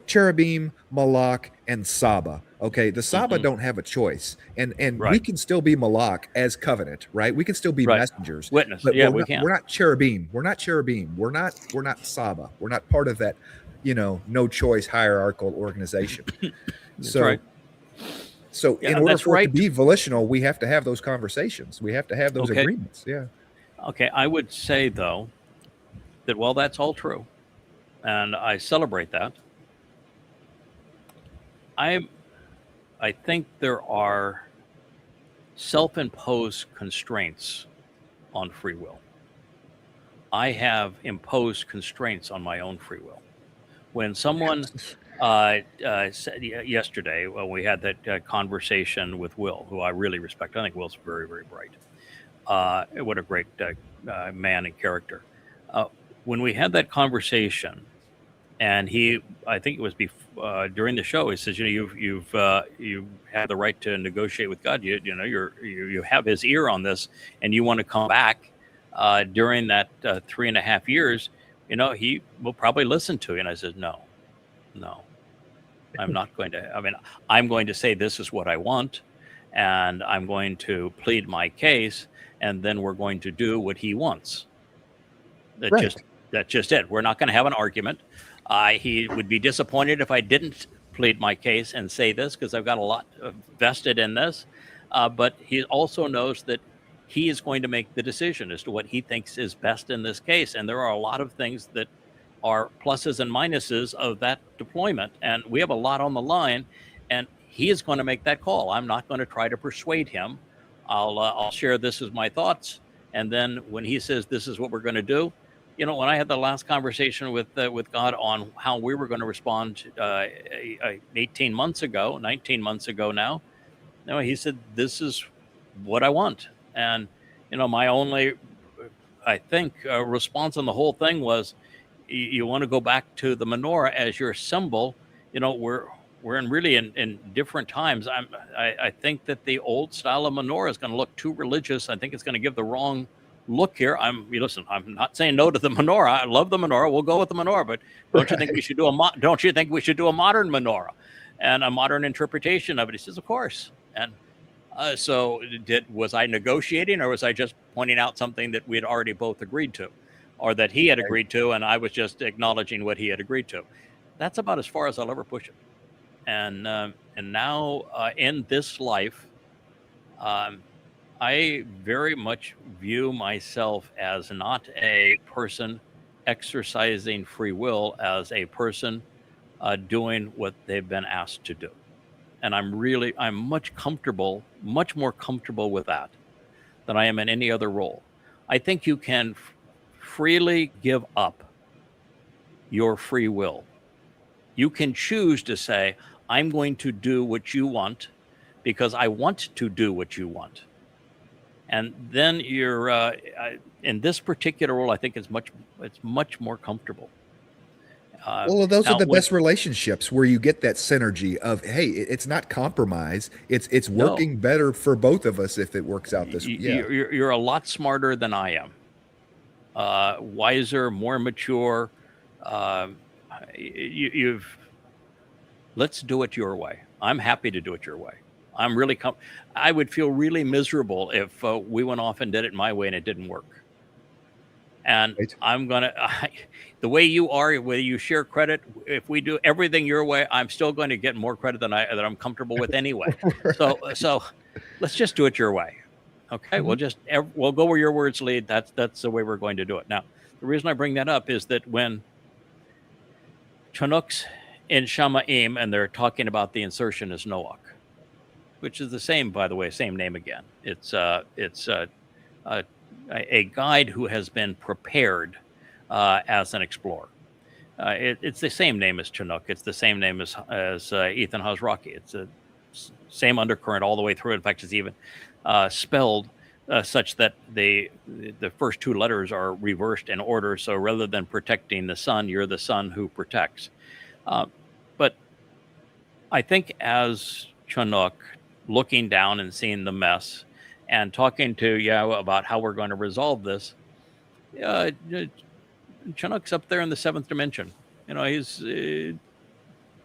cherubim, malak, and Saba. Okay, the Saba don't have a choice, and right. We can still be malak as covenant, right? We can still be messengers, witness. But yeah, we can. We're not cherubim. We're not cherubim. We're not Saba. We're not part of that, no choice hierarchical organization. So, right. So in order for it to be volitional, we have to have those conversations. We have to have those agreements. Yeah. Okay, I would say though that while that's all true, and I celebrate that, I think there are self-imposed constraints on free will. I have imposed constraints on my own free will. When someone said yesterday, well, we had that conversation with Will, who I really respect. I think Will's very, very bright. What a great man and character. When we had that conversation, and I think it was during the show, he says, you have the right to negotiate with God. You have His ear on this, and you want to come back during that 3.5 years. He will probably listen to you. And I said, no, I'm not going to. I mean, I'm going to say this is what I want, and I'm going to plead my case, and then we're going to do what He wants. That's just it. We're not going to have an argument. He would be disappointed if I didn't plead my case and say this, because I've got a lot vested in this. But he also knows that he is going to make the decision as to what he thinks is best in this case. And there are a lot of things that are pluses and minuses of that deployment. And we have a lot on the line, and he is going to make that call. I'm not going to try to persuade him. I'll share this as my thoughts. And then when he says this is what we're going to do, you know, when I had the last conversation with God on how we were going to respond 19 months ago now, you know, he said, this is what I want. And, you know, my only, I think, response on the whole thing was, you want to go back to the menorah as your symbol. You know, we're in different times. I think that the old style of menorah is going to look too religious. I think it's going to give the wrong look here. Listen, I'm not saying no to the menorah. I love the menorah. We'll go with the menorah, but don't you think we should do a modern menorah and a modern interpretation of it? He says, of course. And so was I negotiating, or was I just pointing out something that we had already both agreed to, or that he had agreed to, and I was just acknowledging what he had agreed to? That's about as far as I'll ever push it. And now in this life, I very much view myself as not a person exercising free will, as a person doing what they've been asked to do. And I'm much more comfortable with that than I am in any other role. I think you can freely give up your free will. You can choose to say, I'm going to do what you want because I want to do what you want. And then you're in this particular role, I think it's much more comfortable. Well, those are the best relationships, where you get that synergy of, hey, it's not compromise. It's working better for both of us if it works out this way. Yeah. You're a lot smarter than I am, wiser, more mature. Let's do it your way. I'm happy to do it your way. I would feel really miserable if we went off and did it my way and it didn't work. And right. The way you are, whether you share credit, if we do everything your way, I'm still going to get more credit than I'm comfortable with anyway. Right. So let's just do it your way. Okay. Mm-hmm. We'll go where your words lead. That's the way we're going to do it. Now, the reason I bring that up is that when Chanook's in Shamaim and they're talking about the insertion as Noach, which is the same, by the way, same name again. It's a guide who has been prepared as an explorer. It's the same name as Chanowk. It's the same name as Ethan Hazraki. It's the same undercurrent all the way through. In fact, it's even spelled such that the first two letters are reversed in order. So rather than protecting the sun, you're the sun who protects. But I think as Chanowk, looking down and seeing the mess and talking to Yahowah about how we're going to resolve this, Chanook's up there in the seventh dimension. You know, he's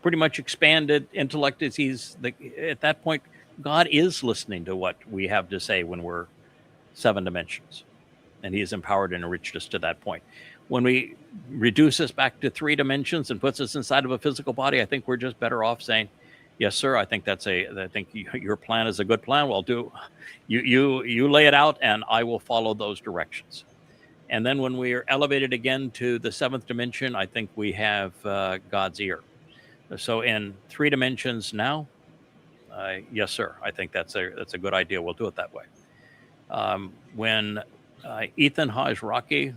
pretty much expanded intellect. At that point, God is listening to what we have to say when we're seven dimensions, and he has empowered and enriched us to that point. When we reduce us back to three dimensions and puts us inside of a physical body, I think we're just better off saying, yes, sir. I think your plan is a good plan. Well, you lay it out, and I will follow those directions. And then when we are elevated again to the seventh dimension, I think we have God's ear. So in three dimensions now, yes, sir. I think that's a good idea. We'll do it that way. When Ethan Hazraki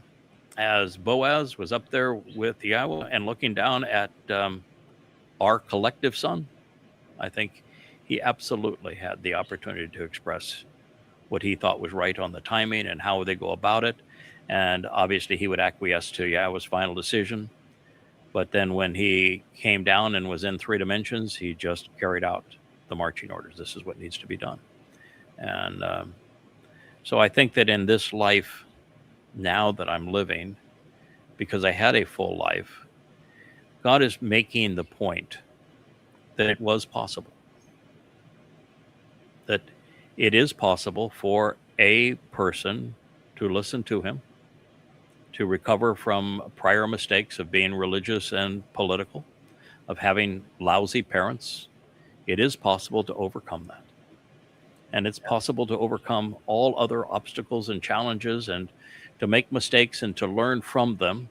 as Boaz was up there with Yahowah and looking down at our collective son, I think he absolutely had the opportunity to express what he thought was right on the timing and how they go about it. And obviously he would acquiesce to Yahowah's final decision. But then when he came down and was in three dimensions, he just carried out the marching orders. This is what needs to be done. And so I think that in this life now that I'm living, because I had a full life, God is making the point that it was possible. That it is possible for a person to listen to him, to recover from prior mistakes of being religious and political, of having lousy parents. It is possible to overcome that. And it's possible to overcome all other obstacles and challenges, and to make mistakes and to learn from them,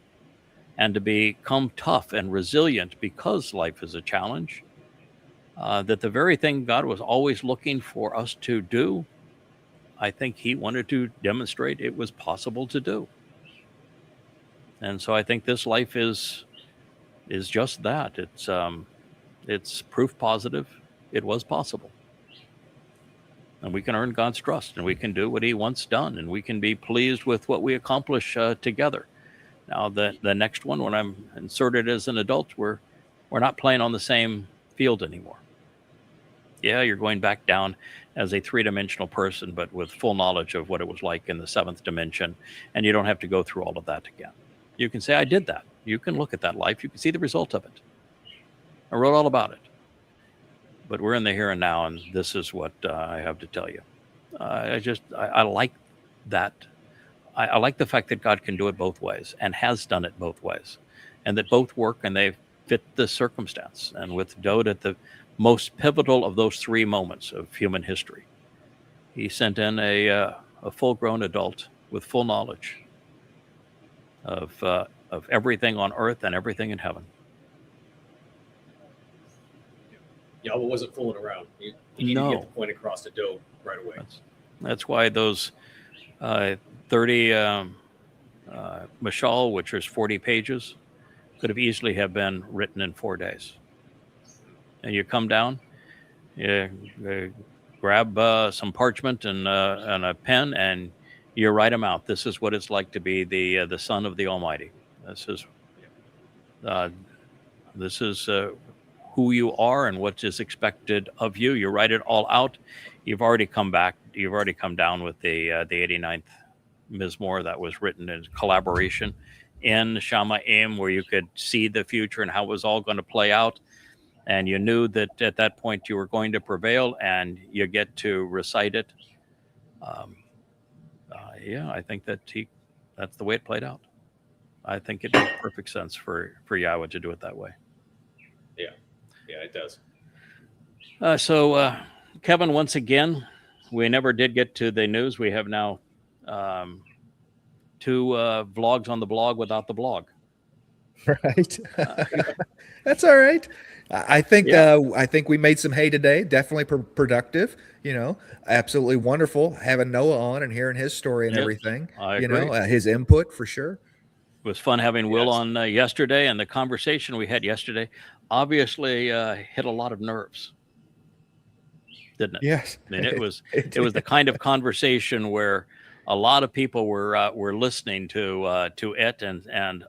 and to become tough and resilient because life is a challenge. That the very thing God was always looking for us to do, I think he wanted to demonstrate it was possible to do. And so I think this life is just that. It's proof positive. It was possible. And we can earn God's trust, and we can do what he wants done, and we can be pleased with what we accomplish together. Now, the next one, when I'm inserted as an adult, we're not playing on the same field anymore. Yeah, you're going back down as a three-dimensional person, but with full knowledge of what it was like in the seventh dimension, and you don't have to go through all of that again. You can say, I did that. You can look at that life. You can see the result of it. I wrote all about it. But we're in the here and now, and this is what I have to tell you. I like that. I like the fact that God can do it both ways and has done it both ways, and that both work and they fit the circumstance. And with Dowd at the most pivotal of those three moments of human history, he sent in a full-grown adult with full knowledge of everything on earth and everything in heaven. Yahowah wasn't fooling around. He needed to get the point across to Dowd right away. That's why those 30 Mashal, which is 40 pages, could have easily have been written in 4 days. And you come down, you grab some parchment and a pen, and you write them out. This is what it's like to be the son of the Almighty. This is who you are and what is expected of you. You write it all out. You've already come back. You've already come down with the 89th Mizmowr that was written in collaboration in Shamma'im, where you could see the future and how it was all going to play out. And you knew that at that point you were going to prevail, and you get to recite it. I think that's the way it played out. I think it makes perfect sense for Yahowah to do it that way. Yeah, it does. So, Kevin, once again, we never did get to the news. We have now 2 vlogs on the blog without the blog. Right. That's all right. I think we made some hay today. Definitely productive. Absolutely wonderful having Noah on and hearing his story and everything. I agree. His input for sure. It was fun having Will on yesterday, and the conversation we had yesterday obviously hit a lot of nerves, didn't it? Yes. I mean, it was the kind of conversation where a lot of people were listening to it and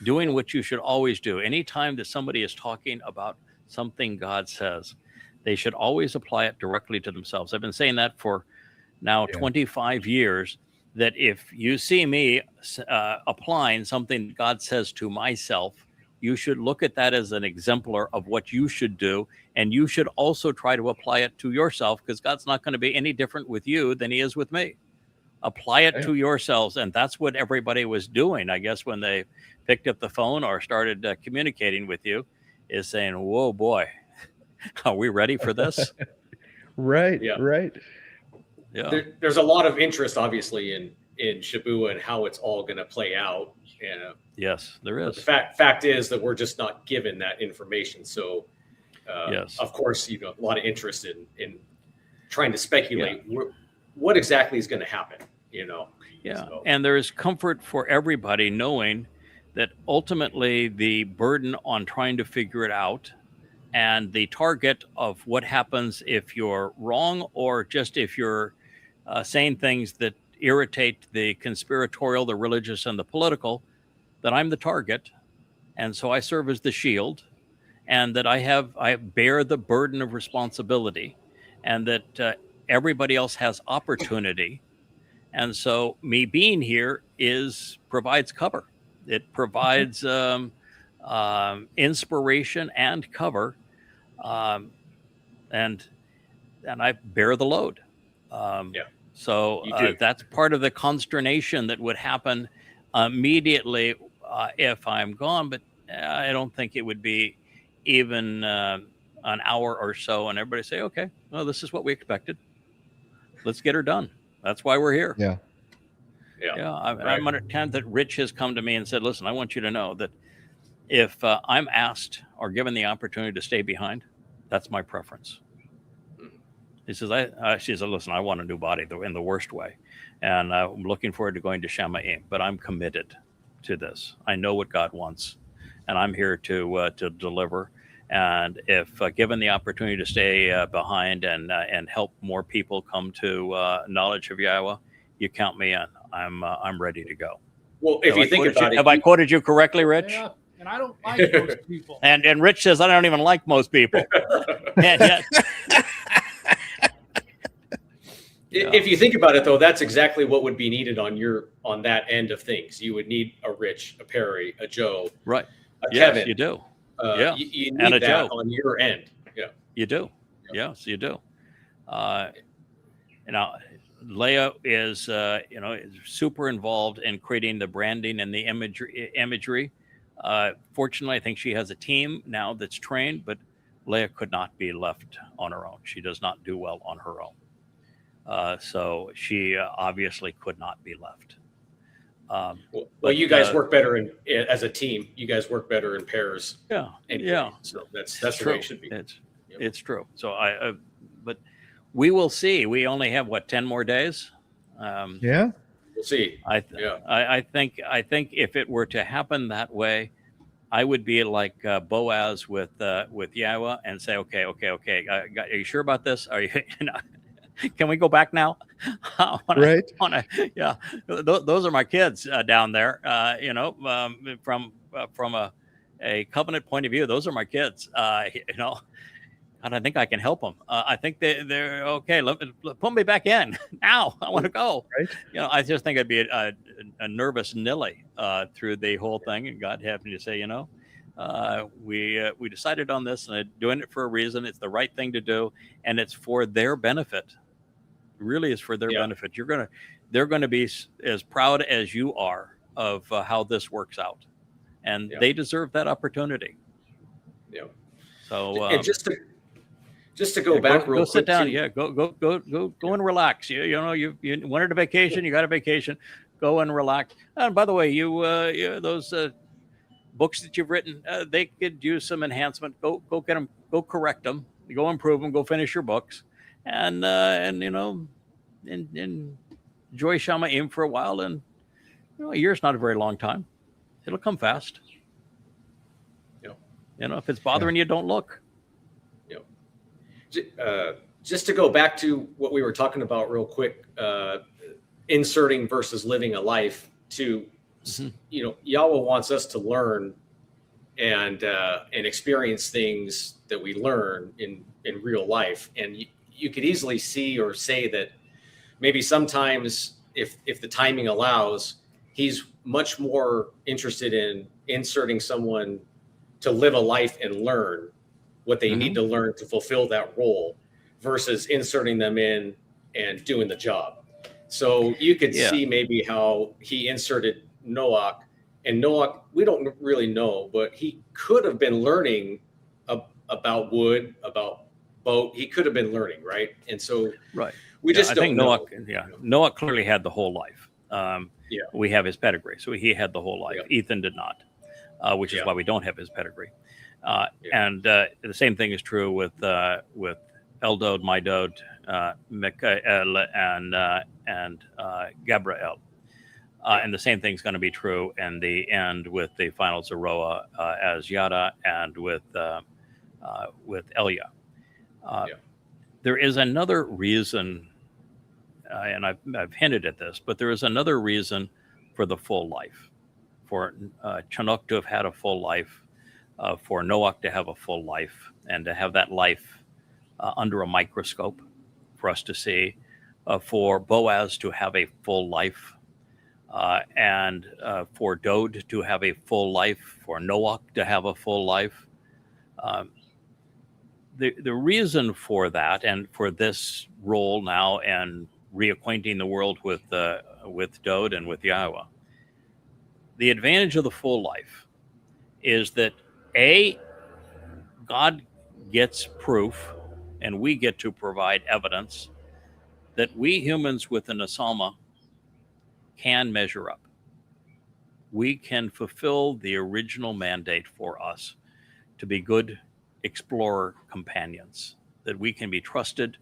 doing what you should always do. Anytime that somebody is talking about something God says, they should always apply it directly to themselves. I've been saying that for now 25 years. That if you see me applying something God says to myself, you should look at that as an exemplar of what you should do. And you should also try to apply it to yourself, because God's not going to be any different with you than he is with me. Apply it to yourselves. And that's what everybody was doing, I guess, when they picked up the phone or started communicating with you, is saying, whoa, boy, are we ready for this? Right. Yeah. Right. Yeah. There's a lot of interest, obviously, in Shabuw'ah and how it's all going to play out. And yes, there is. The fact is that we're just not given that information. So, of course, a lot of interest in trying to speculate what exactly is going to happen. Yeah, so. And there is comfort for everybody knowing that ultimately the burden on trying to figure it out, and the target of what happens if you're wrong, or just if you're saying things that irritate the conspiratorial, the religious, and the political, that I'm the target. And so I serve as the shield, and that I bear the burden of responsibility, and that everybody else has opportunity. And so me being here provides cover. It provides inspiration and cover, and I bear the load. So that's part of the consternation that would happen immediately if I'm gone. But I don't think it would be even an hour or so, and everybody say, "Okay, well, this is what we expected. Let's get her done." That's why we're here. Yeah. I'm understand that Rich has come to me and said, "Listen, I want you to know that if I'm asked or given the opportunity to stay behind, that's my preference. He says, she said, listen, I want a new body in the worst way. And I'm looking forward to going to Shamma'im, but I'm committed to this. I know what God wants, and I'm here to deliver. And if given the opportunity to stay behind and help more people come to knowledge of Yahowah, you count me in. I'm ready to go. Well, if you think about it, have I quoted you correctly, Rich? Yeah, and I don't like most people. And Rich says I don't even like most people. And yet, if you think about it, though, that's exactly what would be needed on that end of things. You would need a Rich, a Perry, a Joe, right? A Yes, Kevin. You do. Yeah, you need that Joe on your end. Yeah, you do. Yeah. Yes, you do. Elyah is is super involved in creating the branding and the imagery. Fortunately, I think she has a team now that's trained, but Elyah could not be left on her own. She does not do well on her own. So she obviously could not be left. Well, you guys work better as a team. You guys work better in pairs. Yeah, anyway. yeah. So that's true. the way it should be. It's true. So but we will see. We only have 10 more days. Yeah, we'll see. I think if it were to happen that way, I would be like Boaz with Yahowah and say, okay. Are you sure about this? Are you? Can we go back now? Right. Yeah. Those are my kids down there. From a covenant point of view, those are my kids. And I think I can help them. I think they're okay. Put me back in now. I want to go. Right. I just think I'd be a nervous Nilly through the whole thing, and God happened to say, we decided on this and doing it for a reason. It's the right thing to do, and it's for their benefit. It really is for their benefit. They're going to be as proud as you are of how this works out, and they deserve that opportunity. Yeah. So and just to go back real quick. Go sit down. Go and relax. You wanted a vacation. You got a vacation. Go and relax. And by the way, those books that you've written, they could use some enhancement. Go get them. Go correct them. Go improve them. Go finish your books, and enjoy Shamma'im for a while. And a year's not a very long time. It'll come fast. If it's bothering you, don't look. Just to go back to what we were talking about real quick, inserting versus living a life. Yahowah wants us to learn and experience things that we learn in real life. And you could easily see or say that maybe sometimes if the timing allows, he's much more interested in inserting someone to live a life and learn what they need to learn to fulfill that role versus inserting them in and doing the job. So you could see maybe how he inserted Noach, and Noach, we don't really know, but he could have been learning about wood, about boat. He could have been learning, right? And so we just don't know. Noach clearly had the whole life. We have his pedigree, so he had the whole life. Ethan did not, which is why we don't have his pedigree. And the same thing is true with Eldod, Mydod, Michael, and Gabriel. And the same thing's going to be true in the end with the final Zeroah as Yada and with Elyah. There is another reason, and I've hinted at this, but there is another reason for the full life, for Chanowk to have had a full life, for Noach to have a full life, and to have that life under a microscope for us to see, for Boaz to have a full life, and for Dowd to have a full life, for Noach to have a full life. The reason for that, and for this role now, and reacquainting the world with Dowd and with Yahowah, the advantage of the full life is that God gets proof, and we get to provide evidence that we humans with the Nesalma can measure up. We can fulfill the original mandate for us to be good explorer companions, that we can be trusted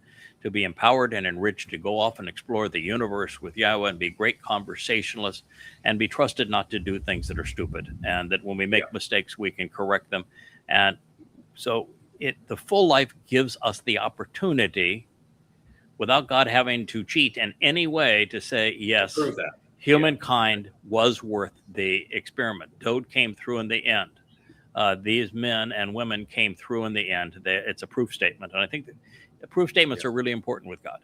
to be empowered and enriched to go off and explore the universe with Yahowah and be great conversationalists and be trusted not to do things that are stupid, and that when we make mistakes, we can correct them. And so the full life gives us the opportunity, without God having to cheat in any way, to say, yes, prove that humankind was worth the experiment. Dowd came through in the end. These men and women came through in the end. It's a proof statement. And I think that the proof statements are really important with God.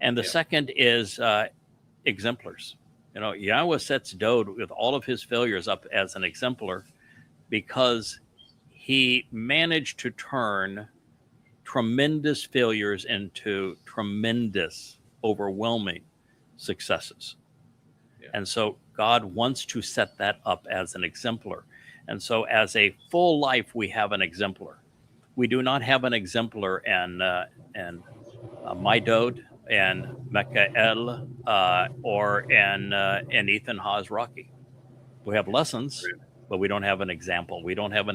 And the second is exemplars. Yahowah sets Dowd with all of his failures up as an exemplar because he managed to turn tremendous failures into tremendous, overwhelming successes. And so God wants to set that up as an exemplar. And so as a full life, we have an exemplar. We do not have an exemplar in My Dowd and Michael or in Ethan Haas Rocky. We have lessons, but we don't have an example. We don't have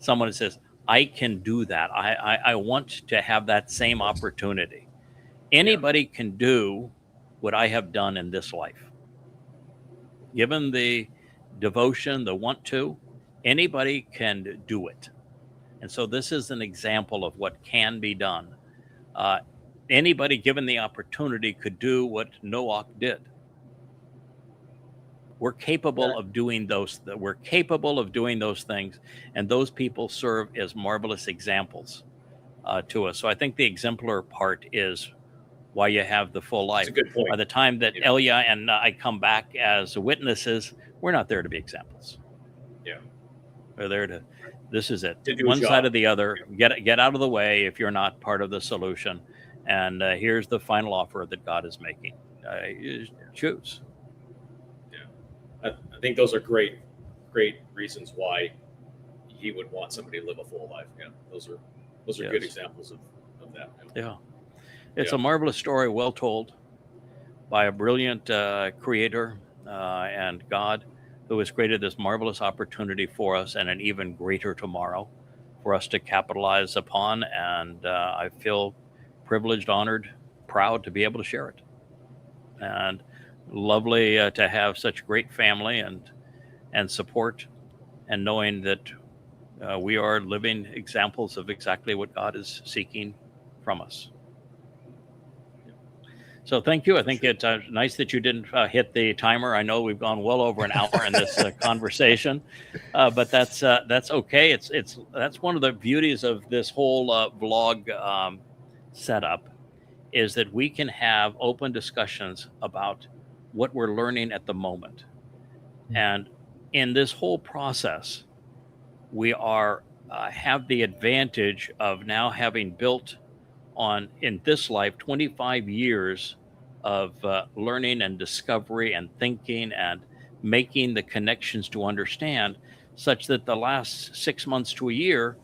someone that says, I can do that. I want to have that same opportunity. Anybody can do what I have done in this life. Given the devotion, the want to, anybody can do it. And so this is an example of what can be done. Anybody given the opportunity could do what Noach did. We're capable of doing those. We're capable of doing those things, and those people serve as marvelous examples to us. So I think the exemplar part is why you have the full life. That's a good point. By the time that Elyah and I come back as witnesses, we're not there to be examples. Yeah, we're there to. This is it. One side or the other. Get out of the way if you're not part of the solution. And here's the final offer that God is making. Choose. I think those are great reasons why he would want somebody to live a full life. Yeah, those are good examples of that. Yeah, it's a marvelous story, well told by a brilliant creator and God, who has created this marvelous opportunity for us and an even greater tomorrow for us to capitalize upon. And I feel privileged, honored, proud to be able to share it. And lovely to have such great family and support, and knowing that we are living examples of exactly what God is seeking from us. So thank you. I think it's nice that you didn't hit the timer. I know we've gone well over an hour in this conversation, but that's okay. That's one of the beauties of this whole vlog setup, is that we can have open discussions about what we're learning at the moment. And in this whole process, we are have the advantage of now having built on, in this life, 25 years of learning and discovery and thinking and making the connections to understand, such that the last 6 months to a year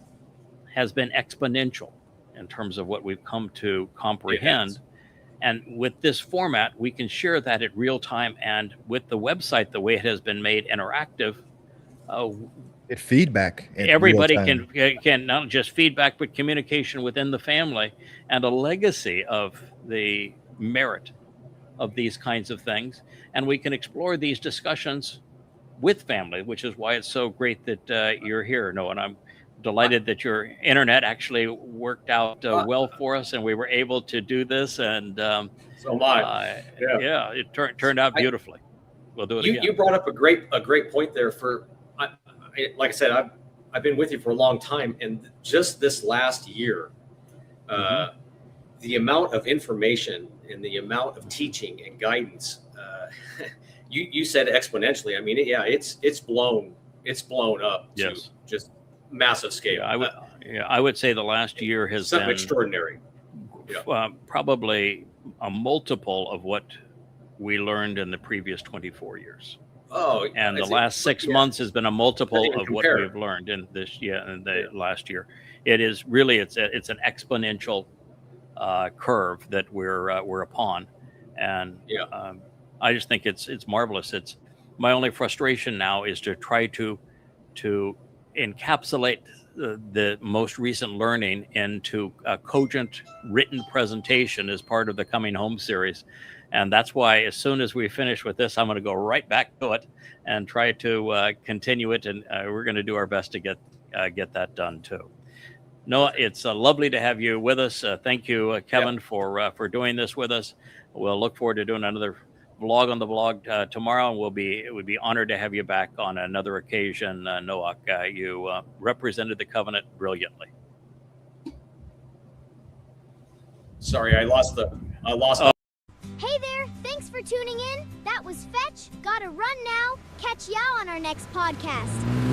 has been exponential in terms of what we've come to comprehend. And with this format, we can share that at real time. And with the website, the way it has been made interactive, it feedback. Everybody can not just feedback, but communication within the family, and a legacy of the merit of these kinds of things. And we can explore these discussions with family, which is why it's so great that you're here, Noah. And I'm delighted that your internet actually worked out well for us, and we were able to do this. And so am I. It turned out beautifully. We'll do it again. You brought up a great point there. Like I said, I've been with you for a long time, and just this last year, the amount of information and the amount of teaching and guidance, you said exponentially. I mean, it's blown up to just massive scale. I would say the last year has been extraordinary. Probably a multiple of what we learned in the previous 24 years. Oh, and the last 6 months has been a multiple of what we've learned in this last year. It is really it's an exponential curve that we're upon, and I just think it's marvelous. It's my only frustration now is to try to encapsulate the most recent learning into a cogent written presentation as part of the Coming Home series. And that's why as soon as we finish with this, I'm going to go right back to it and try to continue it. And we're going to do our best to get that done too. Noah, it's lovely to have you with us. Thank you, Kevin, for doing this with us. We'll look forward to doing another vlog on the blog tomorrow, and it would be honored to have you back on another occasion. Noach, you represented the covenant brilliantly. Sorry, I lost. Hey there, thanks for tuning in. That was Fetch. Gotta run now. Catch Yao on our next podcast.